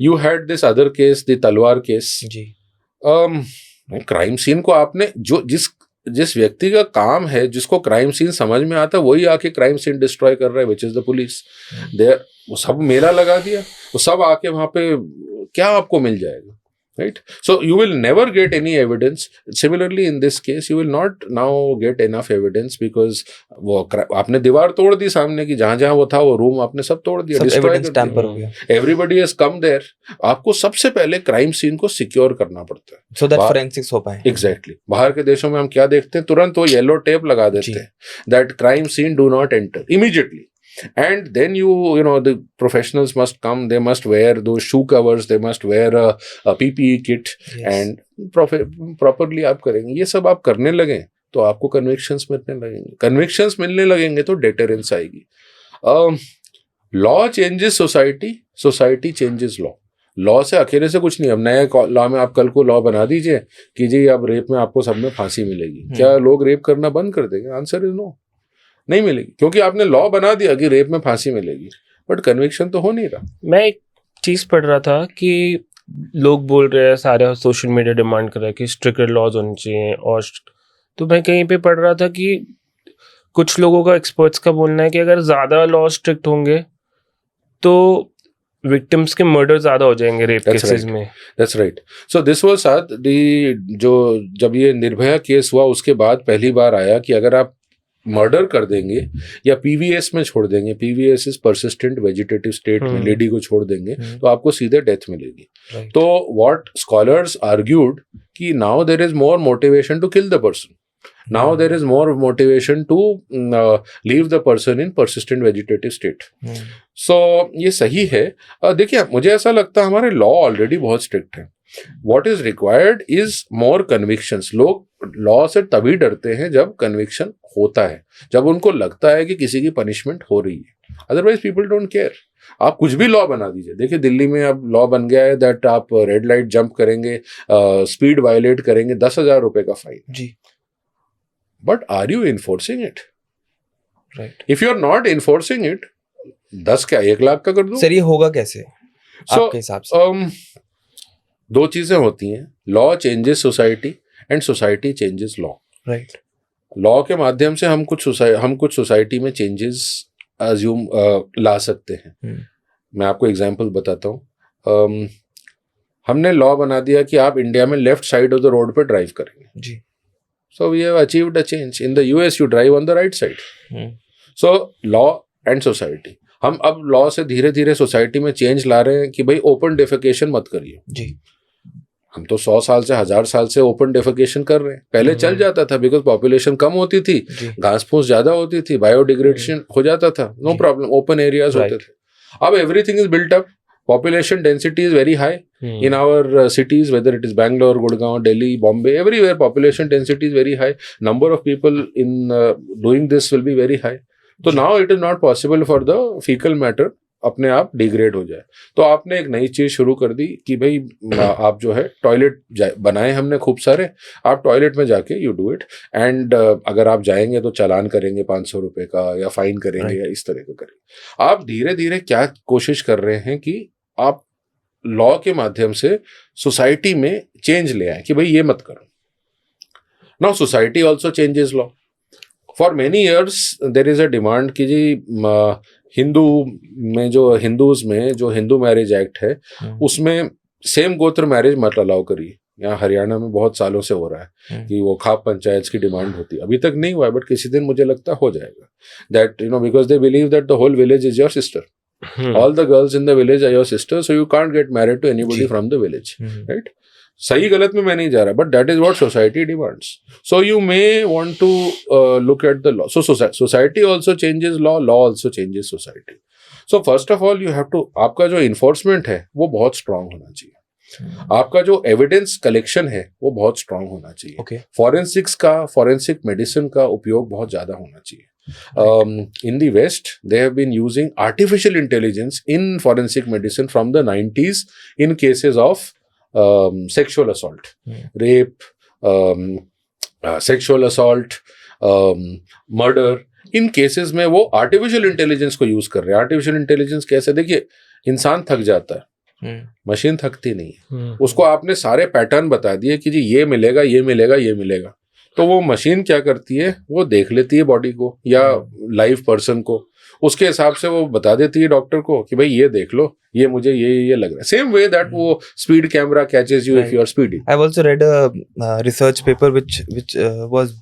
You had this other case, the Talwar case. जी. क्राइम सीन को आपने जिस व्यक्ति का काम है, जिसको क्राइम सीन समझ में आता है, वही आके क्राइम सीन डिस्ट्रॉय कर रहा है, which is the police. There वो सब मेला लगा दिया, वो सब आके वहां पे क्या आपको मिल जाएगा. right? So you will never get any evidence. Similarly, in this case, you will not now get enough evidence because वो आपने दीवार तोड़ दी सामने की, जहां जहां वो था वो रूम आपने सब तोड़ दिया, डिस्ट्रॉय कर दिया. Everybody has come there. आपको सबसे पहले क्राइम सीन को सिक्योर करना पड़ता है, so that forensics हो पाए. Exactly. बाहर के देशों में हम क्या देखते हैं, तुरंत वो येलो टेप लगा देते हैं, that crime scene do not enter immediately. And then you know, the professionals must come, they must wear those shoe covers, they must wear a PPE kit, yes. And properly आप करेंगे. ये सब आप करने लगे तो आपको कन्विक्शंस मिलने लगेंगे. कन्विक्शंस मिलने लगेंगे तो डेटरेंस आएगी. Law changes society, society changes law. Law से अकेले से कुछ नहीं. अब नए लॉ में आप कल को लॉ बना दीजिए कि जी अब रेप में आपको सब में फांसी मिलेगी, क्या लोग रेप करना बंद कर देंगे? आंसर इज नो, नहीं मिलेगी, क्योंकि आपने लॉ बना दिया कि रेप में फांसी मिलेगी, बट कन्विक्शन तो हो नहीं रहा. मैं एक चीज पढ़ रहा था कि लोग बोल रहे हैं, सारे सोशल मीडिया डिमांड कर रहा है कि स्ट्रिक्टर लॉज होने चाहिए, और तो मैं कहीं पे पढ़ रहा था कि कुछ लोगों का, एक्सपर्ट्स का बोलना है कि अगर ज्यादा लॉ स्ट्रिक्ट होंगे तो विक्टिम्स के मर्डर ज्यादा हो जाएंगे रेप केसेस में. That's right. So this was जो जब ये निर्भया केस हुआ उसके बाद पहली बार आया कि अगर आप मर्डर कर देंगे या पीवीएस में छोड़ देंगे, PVS is persistent vegetative state में लेडी को छोड़ देंगे तो आपको सीधे डेथ मिलेगी। Right. तो व्हाट स्कॉलर्स आर्ग्यूड कि now there is more motivation to kill the person, now there is more motivation to leave the person in persistent vegetative state. So ये सही है। देखिए मुझे ऐसा लगता है हमारे लॉ ऑलरेडी बहुत स्ट्रिक्ट है। What is required is more convictions. लोग लॉ से तभी डरते हैं जब कन्विक्शन होता है, जब उनको लगता है कि किसी की पनिशमेंट हो रही है, अदरवाइज पीपल डोंट केयर। आप कुछ भी लॉ बना दीजिए, देखिए दिल्ली में अब लॉ बन गया है दैट आप रेड लाइट जंप करेंगे, स्पीड वायलेट करेंगे, 10,000 रुपए का फाइन जी। But are you enforcing it? Right. If you are not enforcing it, 10 क्या 1 लाख का कर दो। सर ये होगा कैसे आपके हिसाब से? दो चीजें होती हैं, law changes society and society changes law. Right. Law के माध्यम से हम कुछ सोसाइटी में चेंजेस अज्यूम ला सकते हैं। मैं आपको एग्जांपल बताता हूँ। हमने लॉ बना दिया कि आप इंडिया में left side of the road पे ड्राइव करेंगे। जी। So we have achieved a change. In the US you drive on the right side. So law and society, हम अब लॉ से धीरे धीरे सोसाइटी में चेंज ला रहे हैं कि भाई ओपन डेफिकेशन मत करिए। जी। हम तो 100 साल से 1000 साल से ओपन डेफिकेशन कर रहे हैं। पहले चल जाता था बिकॉज पॉपुलेशन कम होती थी, घास फूस ज्यादा होती थी, बायोडिग्रेडेशन हो जाता था, नो प्रॉब्लम, ओपन एरियाज होते थे। अब everything is built up, population density is very high in our cities, whether it is Bangalore, Gurgaon, Delhi, Bombay, everywhere population density is very high. Number of people in doing this will be very high. So now it is not possible for the fecal matter अपने आप degrade हो जाए। तो आपने एक नई चीज शुरू कर दी कि भाई आप जो है टॉयलेट बनाए हमने खूब सारे, आप टॉयलेट में जाके यू डू इट, एंड अगर आप जाएंगे तो चालान करेंगे 500 रुपए का या फाइन करेंगे या इस तरह का करेंगे। आप धीरे धीरे क्या कोशिश कर रहे हैं कि आप लॉ के माध्यम से सोसाइटी में चेंज ले आए कि भाई ये मत करो। Now society also changes law. For many years there is a demand कि जी हिंदू में जो हिंदू मैरिज एक्ट है उसमें सेम गोत्र मैरिज मत अलाउ करिए। यहाँ हरियाणा में बहुत सालों से हो रहा है कि वो खाप पंचायत की डिमांड होती है, अभी तक नहीं हुआ है बट किसी दिन मुझे लगता हो जाएगा। That because they believe that the whole village is your sister. All the girls in the village are your sisters, so you can't get married to anybody from the village, right? सही गलत में मैं नहीं जा रहा, but that is what society demands. So you may want to look at the law. So society also changes law, law also changes society. So first of all you have to, आपका जो enforcement है वो बहुत strong होना चाहिए। आपका जो evidence collection है वो बहुत स्ट्रांग होना चाहिए। फॉरेंसिक मेडिसिन का उपयोग बहुत ज्यादा होना चाहिए। In the West, they have been using artificial intelligence in forensic medicine from the 90s in cases of sexual assault, rape, sexual assault, murder. In cases में वो आर्टिफिशियल इंटेलिजेंस को यूज कर रहे हैं। आर्टिफिशियल इंटेलिजेंस कैसे? देखिए इंसान थक जाता है, मशीन थकती नहीं है। उसको आपने सारे पैटर्न बता दिए कि जी ये मिलेगा, ये मिलेगा, ये मिलेगा, तो वो मशीन क्या करती है, वो देख लेती है बॉडी को या लाइव पर्सन को, उसके हिसाब से वो बता देती है डॉक्टर को कि भाई ये देख लो, ये मुझे ये लग रहा है। सेम वे दैट वो speed camera catches you if you are speeding. I have also read a research paper which was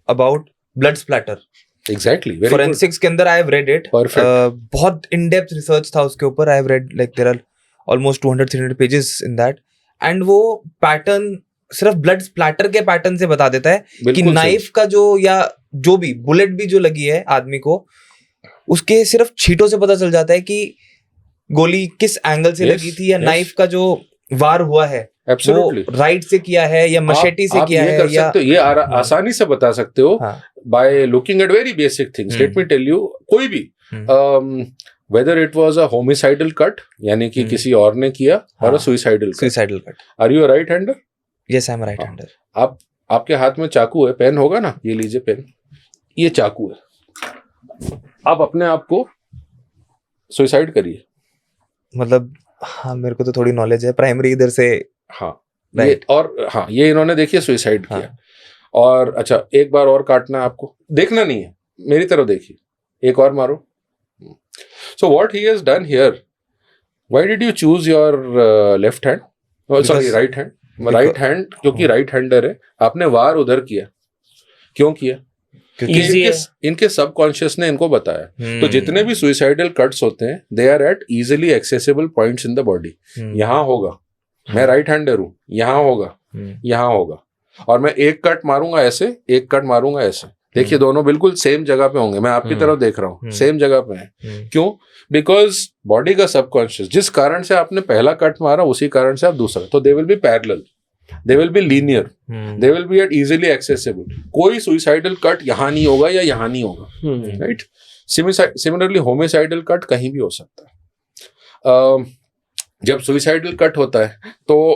about blood splatter. Exactly, forensics के अंदर आई हैव रेड इट। बहुत इन डेप्थ रिसर्च था उसके ऊपर। I have read like there are almost 200-300 pages in that, and वो pattern सिर्फ blood splatter के pattern से बता देता है कि नाइफ का जो या जो भी बुलेट भी जो लगी है आदमी को, उसके सिर्फ छींटों से पता चल जाता है कि गोली किस एंगल से लगी थी, या नाइफ का जो वार हुआ है वो राइट से किया है या मशेटी से किया है। या ये आसानी से बता सकते हो by looking at very basic things. Let me tell you, कोई भी whether it was a homicidal cut यानी कि किसी और ने किया, और a suicidal cut. Are you a right hander? Yes, I'm a right hander. आपके हाथ में चाकू है, पेन होगा ना, ये लीजिए पेन, ये चाकू है, आप अपने आप को सुसाइड करिए। मतलब हाँ, मेरे को तो थोड़ी नॉलेज है प्राइमरी इधर से। हाँ right. ये इन्होंने देखिए सुसाइड किया। और अच्छा, एक बार और काटना है आपको, देखना नहीं है, मेरी तरफ देखिए, एक और मारो। So what he has done here, why did you choose your left hand, sorry right hand? Right hand, क्योंकि राइट हैंडर है, आपने वार उधर किया। क्यों किया? क्योंकि Easy है। इनके सबकॉन्शियस ने इनको बताया। तो हम्म, जितने भी सुइसाइडल कट्स होते हैं they are at easily accessible points in the body. यहाँ होगा, मैं राइट हैंडर हूँ, यहाँ होगा, यहाँ होगा, और मैं एक कट मारूंगा ऐसे, एक कट मारूंगा ऐसे। देखिए दोनों बिल्कुल सेम जगह पे होंगे, मैं आपकी तरफ देख रहा हूँ, सेम जगह पे है। क्यों? बिकॉज बॉडी का सबकॉन्शियस, जिस कारण से आपने पहला कट मारा उसी कारण से आप दूसरा, तो they will be parallel, they will be linear, they will be at easily accessible. कोई सुइसाइडल कट यहाँ नहीं होगा या यहाँ नहीं होगा, राइट? सिमिलरली होमिसाइडल कट कहीं भी हो सकता है। जब सुइसाइडल कट होता है तो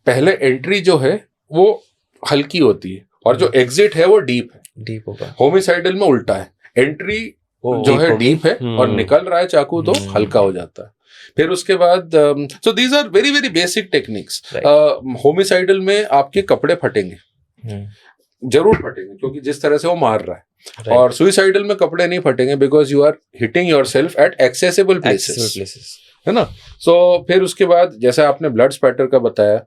पहले एंट्री जो है वो हल्की होती है और जो एग्जिट है वो डीप है। डीप होगा। होमिसाइडल में उल्टा है, एंट्री जो है डीप है और निकल रहा है चाकू तो हल्का हो जाता है। फिर उसके बाद so these are very very basic techniques. Homicidal में आपके कपड़े फटेंगे, जरूर फटेंगे, क्योंकि जिस तरह से वो मार रहा है। और सुइसाइडल में कपड़े नहीं फटेंगे because you are hitting yourself at accessible places, है ना? सो फिर उसके बाद जैसे आपने ब्लड स्पैटर का बताया,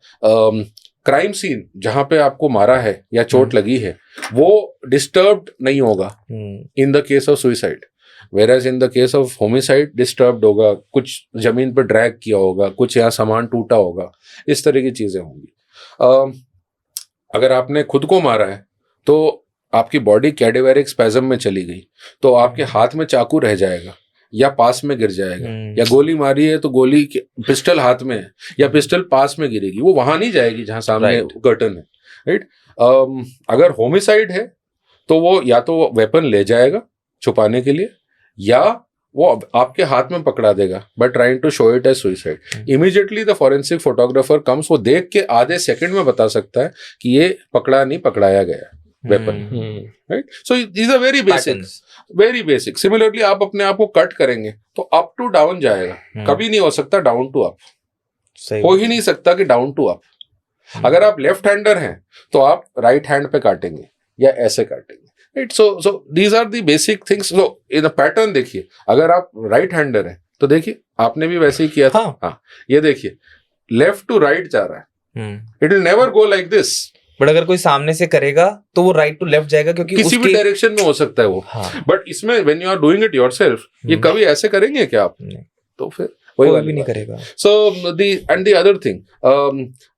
क्राइम सीन जहां पे आपको मारा है या चोट लगी है वो डिस्टर्ब्ड नहीं होगा in the case of suicide, whereas in the case of homicide disturbed होगा, कुछ जमीन पे ड्रैग किया होगा, कुछ यहाँ सामान टूटा होगा, इस तरह की चीजें होंगी। अगर आपने खुद को मारा है तो आपकी बॉडी कैडेवेरिक स्पैज्म में चली गई तो आपके हाथ में चाकू रह जाएगा या पास में गिर जाएगा, या गोली मारी है तो गोली पिस्टल हाथ में है या पिस्टल पास में गिरेगी, वो वहां नहीं जाएगी जहां सामने कर्टन है, राइट? अगर होमिसाइड है तो वो या तो वेपन ले जाएगा छुपाने के लिए या वो आपके हाथ में पकड़ा देगा but trying to show it as suicide. Immediately the forensic photographer comes, वो देख के आधे सेकंड में बता सकता है कि ये पकड़ा नहीं पकड़ाया गया weapon, right? So these are very basic, very basic. Similarly आप अपने आप को कट करेंगे तो अप टू डाउन जाएगा, कभी नहीं हो सकता डाउन टू अप, हो ही नहीं सकता कि डाउन टू अप। अगर आप लेफ्ट हैंडर हैं तो आप राइट हैंड पे काटेंगे या ऐसे काटेंगे, right? So these are the basic things. So इन पैटर्न देखिए, अगर आप राइट हैंडर हैं तो देखिए आपने भी वैसे ही किया था। हाँ, ये देखिए लेफ्ट टू राइट जा रहा है, it will never go like this. But अगर कोई सामने से करेगा तो वो राइट टू लेफ्ट जाएगा, क्योंकि किसी भी डायरेक्शन में हो सकता है वो। बट इसमें when you are doing it yourself, ये कभी ऐसे करेंगे क्या आप? तो फिर कोई भी नहीं करेगा। सो द अदर थिंग,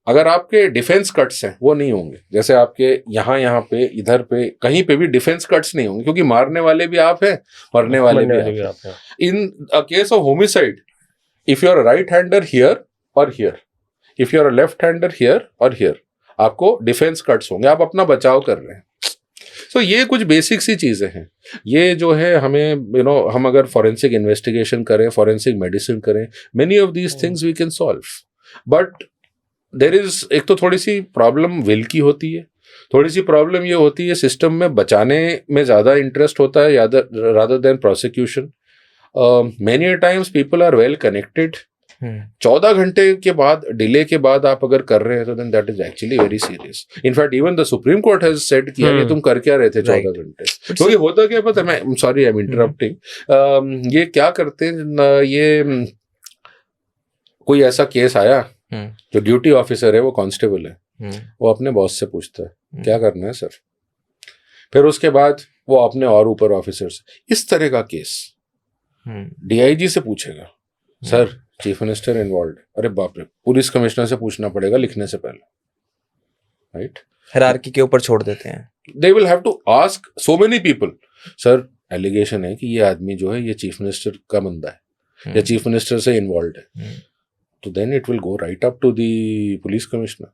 अगर आपके डिफेंस कट्स हैं वो नहीं होंगे, जैसे आपके यहाँ पे इधर पे कहीं पे भी डिफेंस कट्स नहीं होंगे, क्योंकि मारने वाले भी आप हैं, मरने वाले भी आप हैं। In a case of homicide, if you are right hander here और here, if you are left hander here और हियर, आपको डिफेंस कट्स होंगे, आप अपना बचाव कर रहे हैं। तो ये कुछ बेसिक सी चीजें हैं। ये जो है हमें हम अगर फॉरेंसिक इन्वेस्टिगेशन करें, फॉरेंसिक मेडिसिन करें, many of these things we can solve. But there is एक तो थोड़ी सी प्रॉब्लम विल की होती है, थोड़ी सी प्रॉब्लम ये होती है सिस्टम में बचाने में ज्यादा इंटरेस्ट होता है rather than prosecution. Many times people are well connected, 14 घंटे के बाद डिले के बाद आप अगर कर रहे हैं तो then that is actually very serious. In fact even the Supreme Court has said कि ये तुम कर क्या रहे थे 14 घंटे। तो ये होता क्या पता है, मैं सॉरी आई एम इंटरप्टिंग, ये क्या करते हैं, ये कोई ऐसा केस आया, जो ड्यूटी ऑफिसर है वो कांस्टेबल है, वो अपने बॉस से पूछता है क्या करना है सर, फिर उसके बाद वो अपने और ऊपर ऑफिसर से, इस तरह का केस डीआईजी से पूछेगा, सर चीफ मिनिस्टर इन्वॉल्व, अरे बाप रे, पुलिस कमिश्नर से पूछना पड़ेगा लिखने से पहले, राइट? हायरार्की के ऊपर छोड़ देते हैं। They will have to ask so many people, sir allegation है कि ये आदमी जो है ये चीफ मिनिस्टर का बंदा है या चीफ मिनिस्टर से इन्वॉल्व है, तो then it will go right up to the police commissioner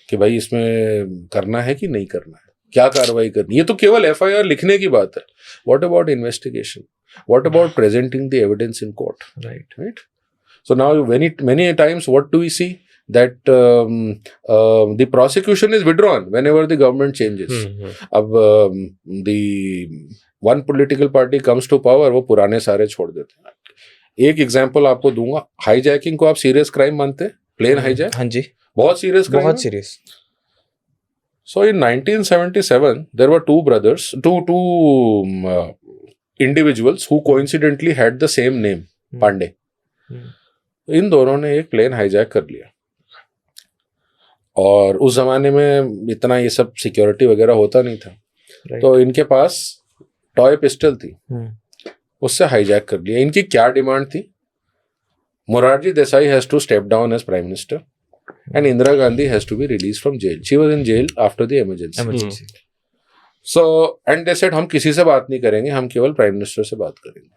कि भाई इसमें करना है कि नहीं करना है, क्या कार्रवाई करनी है। तो केवल एफआईआर लिखने की बात है। What about investigation, what about presenting the evidence in court, right? So now many times what do we see, that the prosecution is withdrawn whenever the government changes. अब the one political party comes to power, वो पुराने सारे छोड़ देते हैं। एक example आपको दूंगा, हाईजैकिंग को आप सीरियस क्राइम मानते हैं? प्लेन हाईजैक, हाँ जी, बहुत सीरियस क्राइम, बहुत serious. So in 1977 there were two individuals who coincidentally had the same name, Pandey. इन दोनों ने एक प्लेन हाईजैक कर लिया, और उस जमाने में इतना ये सब सिक्योरिटी वगैरह होता नहीं था, तो इनके पास टॉय पिस्टल थी, हम्म, उससे हाईजैक कर लिया। इनकी क्या डिमांड थी? Morarji Desai has to step down as prime minister and Indira Gandhi has to be released from jail. She was in jail after the emergency. emergency. So, and they said हम किसी से बात नहीं करेंगे, हम केवल प्राइम मिनिस्टर से बात करेंगे.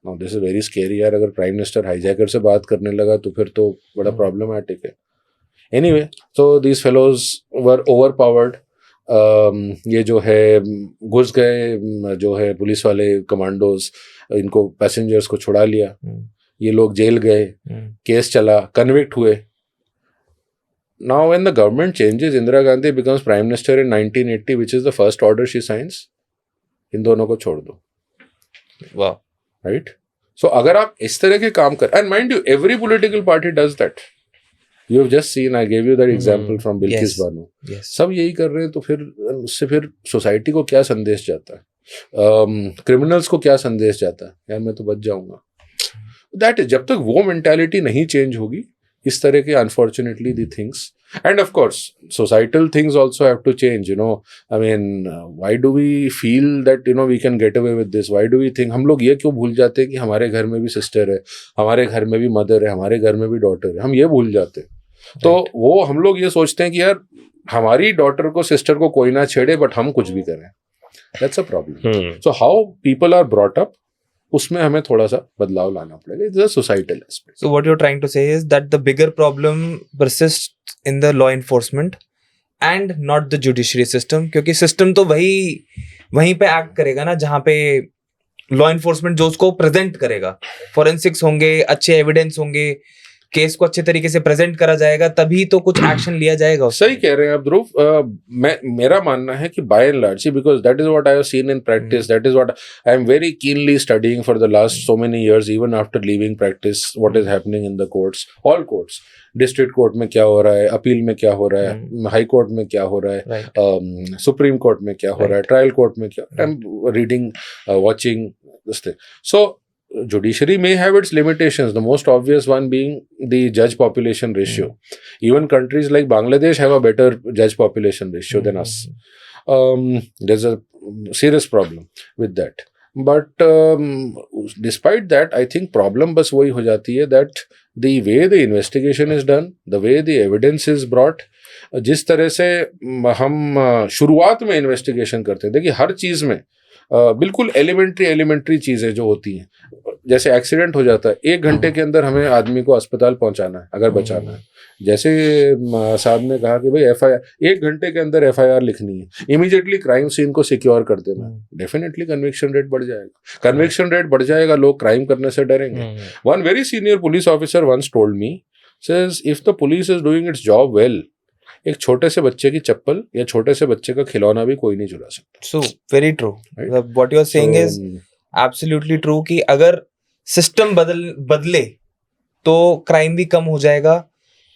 Now this is very scary यार, अगर प्राइम मिनिस्टर हाईजैकर से बात करने लगा तो फिर तो बड़ा प्रॉब्लमेटिक है. Anyway, so these fellows were overpowered. ये जो है घुस गए, जो है पुलिस वाले कमांडोज, इनको पैसेंजर्स को छुड़ा लिया. ये लोग जेल गए, केस चला, कन्विक्ट हुए. Now when the government changes, Indira Gandhi becomes prime minister in 1980, which is the first order she signs, इन दोनों को छोड़ दो. Wow. Right? So अगर आप इस तरह के काम कर, and mind you, every political party does that. You have just seen, I gave you that example from Bilkis Yes. Banu. Yes. सब यही कर रहे हैं, तो फिर उससे फिर सोसाइटी को क्या संदेश जाता है? क्रिमिनल्स को क्या संदेश जाता है? यार मैं तो बच जाऊंगा. That is, जब तक वो मेंटालिटी नहीं चेंज होगी, इस तरह के unfortunately the things, and of course societal things also have to change. You know, I mean, why do we feel that you know we can get away with this? Why do we think, हम लोग ये क्यों भूल जाते हैं कि हमारे घर में भी सिस्टर है, हमारे घर में भी मदर है, हमारे घर में भी डॉटर है? हम ये भूल जाते हैं. तो वो हम लोग ये सोचते हैं कि यार हमारी डॉटर को, सिस्टर को कोई ना छेड़े, बट हम कुछ भी करें. That's a problem. So how people are brought up, उसमें हमें थोड़ा सा बदलाव लाना पड़ेगा. It's a societal aspect. So what you're trying to say is that the bigger problem persists in the law enforcement and not the judiciary system, क्योंकि system तो वहीं पे एक्ट करेगा ना जहाँ पे लॉ एनफोर्समेंट जो उसको प्रेजेंट करेगा. फॉरेंसिक्स होंगे, अच्छे एविडेंस होंगे, केस को अच्छे तरीके से प्रेजेंट करा जाएगा, तभी तो कुछ एक्शन लिया जाएगा. सही कह रहे हैं आप ध्रुव. मेरा मानना है कि by and large, because that is what I have seen in practice, that is what I am very keenly studying for the last so many years, even after leaving practice, what is happening in the courts, all courts. District court में क्या हो रहा है, appeal में क्या हो रहा है, हाई कोर्ट में क्या हो रहा है, Right. सुप्रीम कोर्ट में क्या हो रहा है, ट्रायल कोर्ट में क्या. I am reading, watching this thing. So judiciary may have its limitations, the most obvious one being the judge population ratio. Even countries like Bangladesh have a better judge population ratio than us. There's a serious problem with that. But despite that, I think problem बस वही हो जाती है that the way the investigation is done, the way the evidence is brought, जिस तरह से हम शुरुआत में इन्वेस्टिगेशन करते हैं. देखिए हर चीज़ में बिल्कुल एलिमेंट्री चीज़ें जो होती हैं, जैसे एक्सीडेंट हो जाता है, 1 घंटे के अंदर हमें आदमी को अस्पताल पहुंचाना है अगर बचाना है. जैसे साहब ने कहा कि भाई FIR 1 घंटे के अंदर FIR लिखनी है, इमीडिएटली क्राइम सीन को सिक्योर कर देना, डेफिनेटली कन्विक्शन रेट बढ़ जाएगा. कन्विक्शन रेट बढ़ जाएगा, लोग क्राइम करने से डरेंगे. One very senior police officer once told me, says if the police is doing its job well, एक छोटे से बच्चे की चप्पल या छोटे से बच्चे का खिलौना भी कोई नहीं चुरा सकता. So very true. Right. What you are saying is absolutely true कि अगर सिस्टम बदले तो क्राइम भी कम हो जाएगा,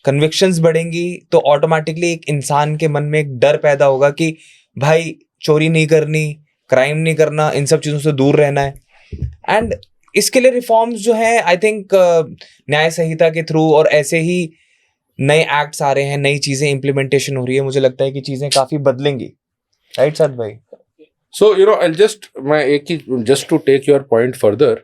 कन्विक्शंस बढ़ेंगी, तो ऑटोमेटिकली एक इंसान के मन में एक डर पैदा होगा कि भाई चोरी नहीं करनी, क्राइम नहीं करना, इन सब चीज़ों से दूर रहना है. एंड इसके लिए रिफॉर्म्स जो है, आई थिंक न्याय संहिता के थ्रू और ऐसे ही नए एक्ट्स आ रहे हैं, नई चीज़ें इम्प्लीमेंटेशन हो रही है, मुझे लगता है कि चीज़ें काफ़ी बदलेंगी. राइट साद भाई? So, you know, just to take your point further,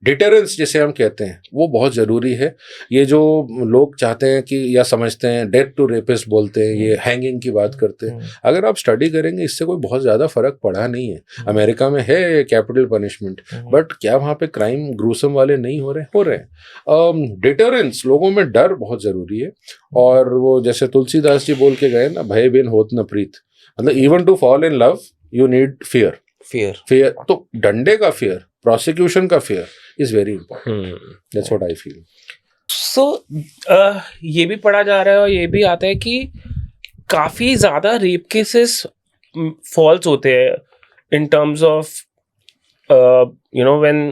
deterrence जिसे हम कहते हैं वो बहुत ज़रूरी है. ये जो लोग चाहते हैं कि या समझते हैं डेथ टू रेपिस्ट बोलते हैं, ये हैंगिंग की बात करते हैं, अगर आप स्टडी करेंगे इससे कोई बहुत ज़्यादा फर्क पड़ा नहीं है. अमेरिका में है कैपिटल पनिशमेंट, बट क्या वहाँ पे क्राइम ग्रूसम वाले नहीं हो रहे हैं. डिटरेंस, लोगों में डर बहुत ज़रूरी है. और वो जैसे तुलसीदास जी बोल के गए ना, भय बिन होत न प्रीत, मतलब even to fall in love you need fear. तो डंडे का फियर, प्रोसिक्यूशन का fear is very important. That's what I feel. So ये भी पढ़ा जा रहा है और ये भी आता है कि काफ़ी ज़्यादा रेप केसेस फॉल्स होते हैं in terms of you know when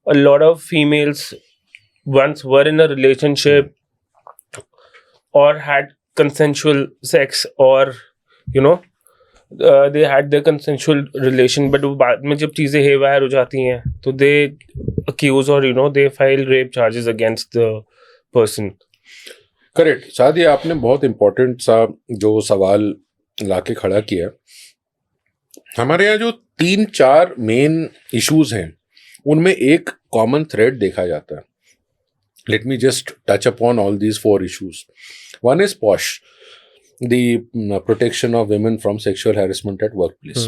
a lot of females once were in a relationship or had consensual sex or you know they had their consensual relation, but वो बाद में जब चीज़ें haywire हो जाती हैं तो they accuse or you know they file rape charges against the person. Correct. सादी, आपने बहुत इम्पोर्टेंट सा जो सवाल लाके खड़ा किया. हमारे यहाँ जो 3-4 मेन इश्यूज हैं, उनमें एक कॉमन थ्रेड देखा जाता है. Let me just touch upon all these 4 issues. One is POSH, the protection of women from sexual harassment at workplace.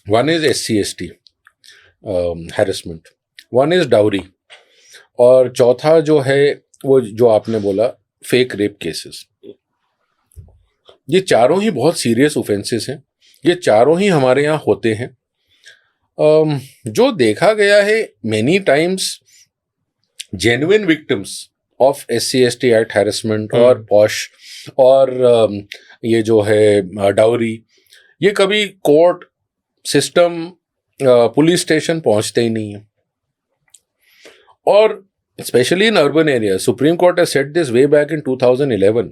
One is SC/ST harassment. One is dowry. और चौथा जो है वो जो आपने बोला फेक रेप केसेस. ये चारों ही बहुत सीरियस ऑफेंसेस हैं. ये चारों ही हमारे यहाँ होते हैं. जो देखा गया है many times genuine victims of SC/ST Act harassment और POSH और ये जो है डाउरी, ये कभी कोर्ट सिस्टम पुलिस स्टेशन पहुंचते ही नहीं है. और specially in urban area, supreme Court has said this way back in 2011.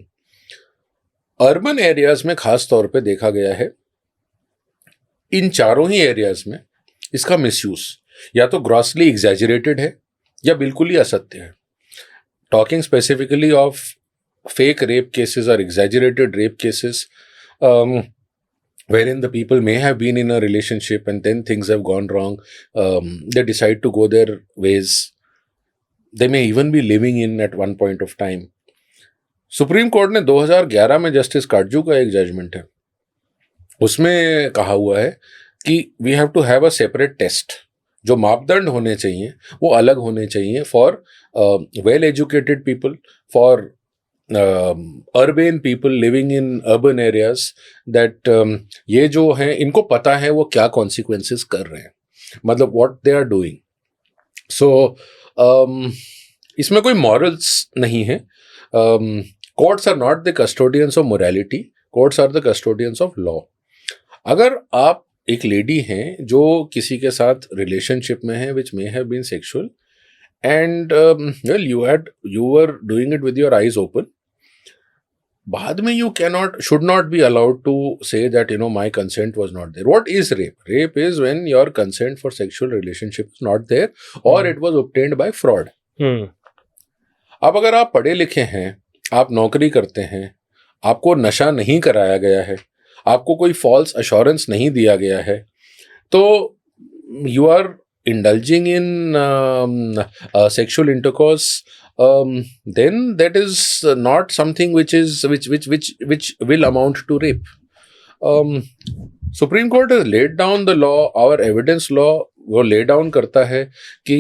Urban areas में खास तौर पे देखा गया है, इन चारों ही एरियाज में इसका मिसयूज या तो ग्रॉसली एग्जैजरेटेड है या बिल्कुल ही असत्य है. Talking specifically of fake rape cases और exaggerated rape cases wherein the people may have been in a relationship and then things have gone wrong, they decide to go their ways, they may even be living in at one point of time. Supreme court ने 2011 में justice Katju का एक judgement है, उसमें कहा हुआ है कि we have to have a separate test. जो मापदंड होने चाहिए वो अलग होने चाहिए for well educated people, for urban people living in urban areas, that ये जो हैं इनको पता है वो क्या कॉन्सिक्वेंसेस कर रहे हैं, मतलब what they are doing. So इसमें कोई मॉरल्स नहीं है. Courts are not the custodians of morality, courts are the custodians of law. अगर आप एक लेडी हैं जो किसी के साथ रिलेशनशिप में है which may have been sexual and well you were doing it with your eyes open, बाद में you should not be allowed to say that my consent was not there. What is rape? Rape is when your consent for sexual relationship is not there or it was obtained by fraud. अब अगर आप पढ़े लिखे हैं, आप नौकरी करते हैं, आपको नशा नहीं कराया गया है, आपको कोई फॉल्स अश्योरेंस नहीं दिया गया है, तो you are indulging in sexual intercourse, then that is not something which will amount to rape. Supreme Court has laid down the law, our evidence law वो lay down करता है कि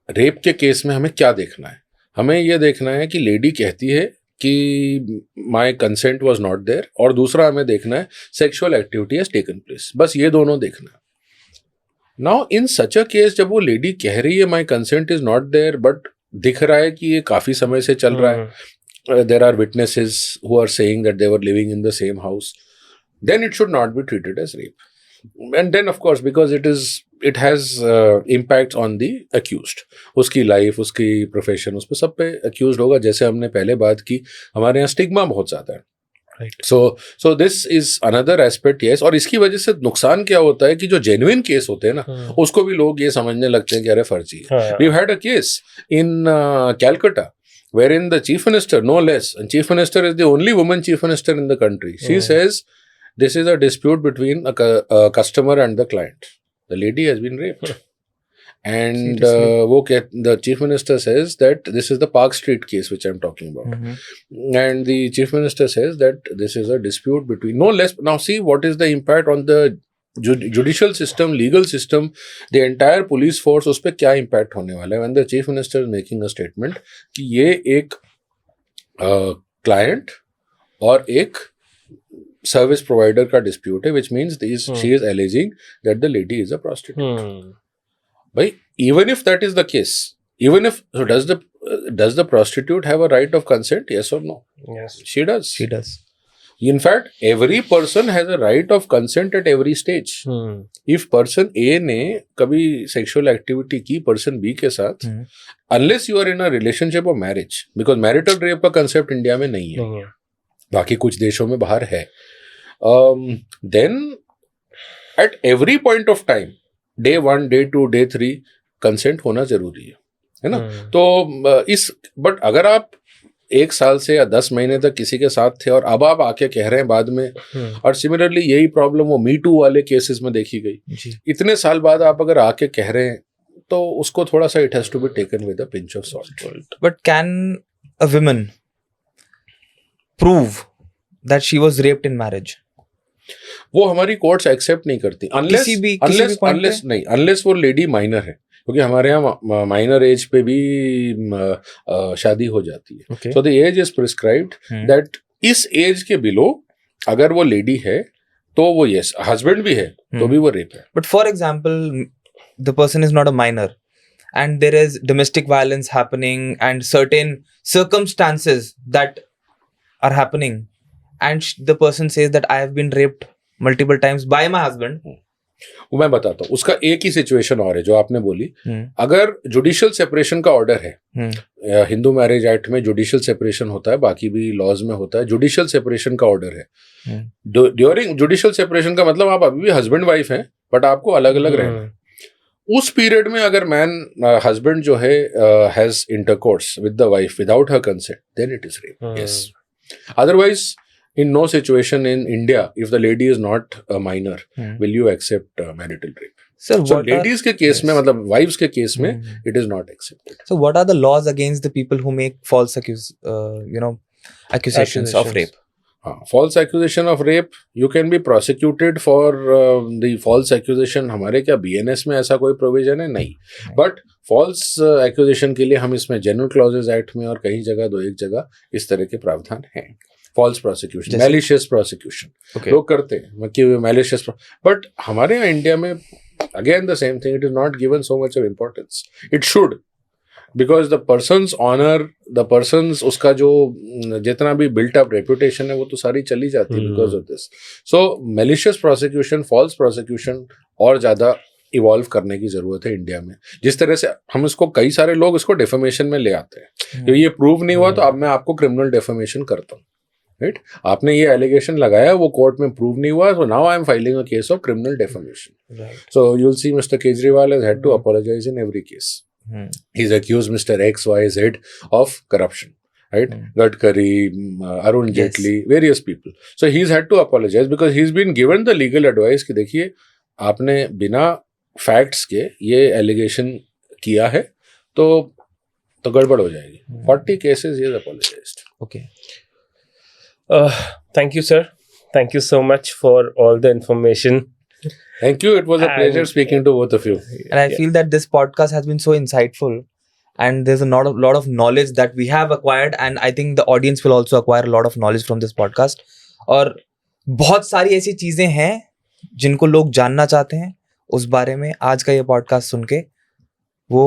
रेप के केस में हमें क्या देखना है. हमें ये देखना है कि लेडी कहती है कि माई कंसेंट वॉज नॉट देयर, और दूसरा हमें देखना है sexual activity has taken place. बस ये दोनों देखना है. Now in such a case जब वो लेडी कह रही है my consent is not there, but दिख रहा है कि ये काफी समय से चल रहा है, there are witnesses who are saying that they were living in the same house, then it should not be treated as rape. And then of course because it has impacts on the accused, उसकी life, उसकी profession, उस पर सब पे accused होगा. जैसे हमने पहले बात की, हमारे यहाँ स्टिग्मा बहुत ज़्यादा है. So this is another aspect, yes. और इसकी वजह से नुकसान क्या होता है कि जो genuine केस होते हैं ना, उसको भी लोग ये समझने लगते हैं कि अरे फर्जी है. We've had a case in Calcutta wherein the chief minister, no less, and chief minister is the only woman chief minister in the country. She says this is a dispute between a customer and the client. The lady has been raped. And the chief minister says that this is the Park Street case which I'm talking about. And the chief minister says that this is a dispute between, no less. Now see what is the impact on the judicial system, legal system, the entire police force, उस पे क्या impact होने वाला है when the chief minister is making a statement कि ये एक client और एक service provider का dispute है, which means she is alleging that the lady is a prostitute. Bhai, even if that is the case, even if, so does the prostitute have a right of consent? Yes or no? Yes. She does. She does. In fact, every person has a right of consent at every stage. If person A ने कभी sexual activity की person B के साथ, unless you are in a relationship or marriage, because marital rape का concept India में नहीं है, बाकी कुछ देशों में बाहर है, then at every point of time, day 1, day 2, day 3, consent होना जरूरी है ना. तो बट अगर आप 1 साल से या 10 महीने तक किसी के साथ थे और अब आप आके कह रहे हैं बाद में, और सिमिलरली यही प्रॉब्लम वो मी टू वाले केसेस में देखी गई। जी इतने साल बाद आप अगर आके कह रहे हैं तो उसको थोड़ा सा it has to be taken with a pinch of salt. But can a woman prove that she was raped in marriage? वो हमारी कोर्ट्स एक्सेप्ट नहीं करती किसी भी point पे? अनलेस वो लेडी माइनर है, क्योंकि हमारे यहाँ माइनर एज पे भी शादी हो जाती है। Okay. So the age is prescribed that इस एज के बिलो अगर वो लेडी है तो वो यस, हस्बैंड भी है तो भी वो रेप है। But for example, the person is not a minor and there is domestic violence happening and certain circumstances that are happening and the person says that I have been raped multiple times by my husband. वो मैं बताता हूँ, उसका एक ही situation और है जो आपने बोली। अगर जुडिशियल सेपरेशन का ऑर्डर है, हिंदू मैरिज एक्ट में जुडिशियल सेपरेशन होता है, बाकी भी लॉज में होता है, जुडिशियल सेपरेशन का ऑर्डर है। ड्यूरिंग जुडिशियल सेपरेशन का मतलब आप अभी भी हस्बैंड वाइफ हैं बट आपको अलग अलग रहना है। उस पीरियड में अगर हस्बैंड जो है has intercourse with the wife without her consent, then it is rape. Yes, otherwise in no situation in India, if the lady is not a minor, will you accept marital rape? Sir, So ladies के case में, मतलब wives के case में, it is not accepted. So what are the laws against the people who make false accusations of rape? False accusation of rape, you can be prosecuted for the false accusation. हमारे क्या BNS में ऐसा कोई provision है? नहीं। But false accusation के लिए हम इसमें general clauses act में और कई जगह, 2-1 जगह इस तरह के प्रावधान हैं। फॉल्स प्रोसिक्यूशन, मैलिशियस प्रोसिक्यूशन लोग करते हैं कि मैलिशियस, बट हमारे यहाँ इंडिया में again the same thing, it is not given so much of importance. It should, because the person's honour, the person's, उसका जो जितना भी बिल्ट अप रेपुटेशन है वो तो सारी चली जाती है because of this. So malicious prosecution, false prosecution और ज़्यादा इवॉल्व करने की जरूरत है इंडिया में। जिस तरह से हम इसको, कई सारे लोग इसको डेफेमेशन में ले आते हैं, ये प्रूव नहीं हुआ तो अब मैं आपको क्रिमिनल डेफेमेशन करता हूँ, राइट? आपने ये एलिगेशन लगाया, वो कोर्ट में प्रूव नहीं हुआ, so now I am filing a case of criminal defamation. So you will see mister Kejriwal has had to apologise in every case. He is accused mister XYZ of corruption, right? Gadkari, Arun Jaitley, various people. So he's had to apologize because he's been given the legal advice कि देखिए आपने बिना facts के ये allegation किया है तो गड़बड़ हो जाएगी। 40 cases he has apologized. Okay. Thank you, sir. Thank you so much for all the information. Thank you. It was a pleasure speaking to both of you. And I feel that this podcast has been so insightful. And there's a lot of knowledge that we have acquired, and I think the audience will also acquire a lot of knowledge from this podcast. और बहुत सारी ऐसी चीजें हैं जिनको लोग जानना चाहते हैं, उस बारे में आज का ये पॉडकास्ट सुन के वो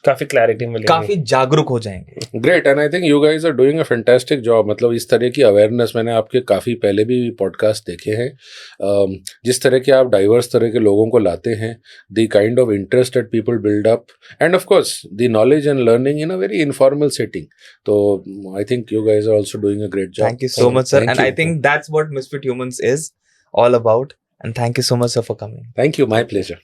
काफी क्लैरिटी मिलेगी, काफी जागरूक हो जाएंगे। Great, and I think you guys are doing a fantastic job. मतलब इस तरह की अवेयरनेस मैंने आपके काफ़ी पहले भी पॉडकास्ट देखे हैं, जिस तरह के आप डाइवर्स तरह के लोगों को लाते हैं, the kind of interest that people build up, and of course the knowledge and learning in a very informal setting. तो I think you guys are also doing a great job. Thank you so much sir, and I think that's what Misfit Humans is all about, and thank you so much sir for coming. Thank you, my pleasure.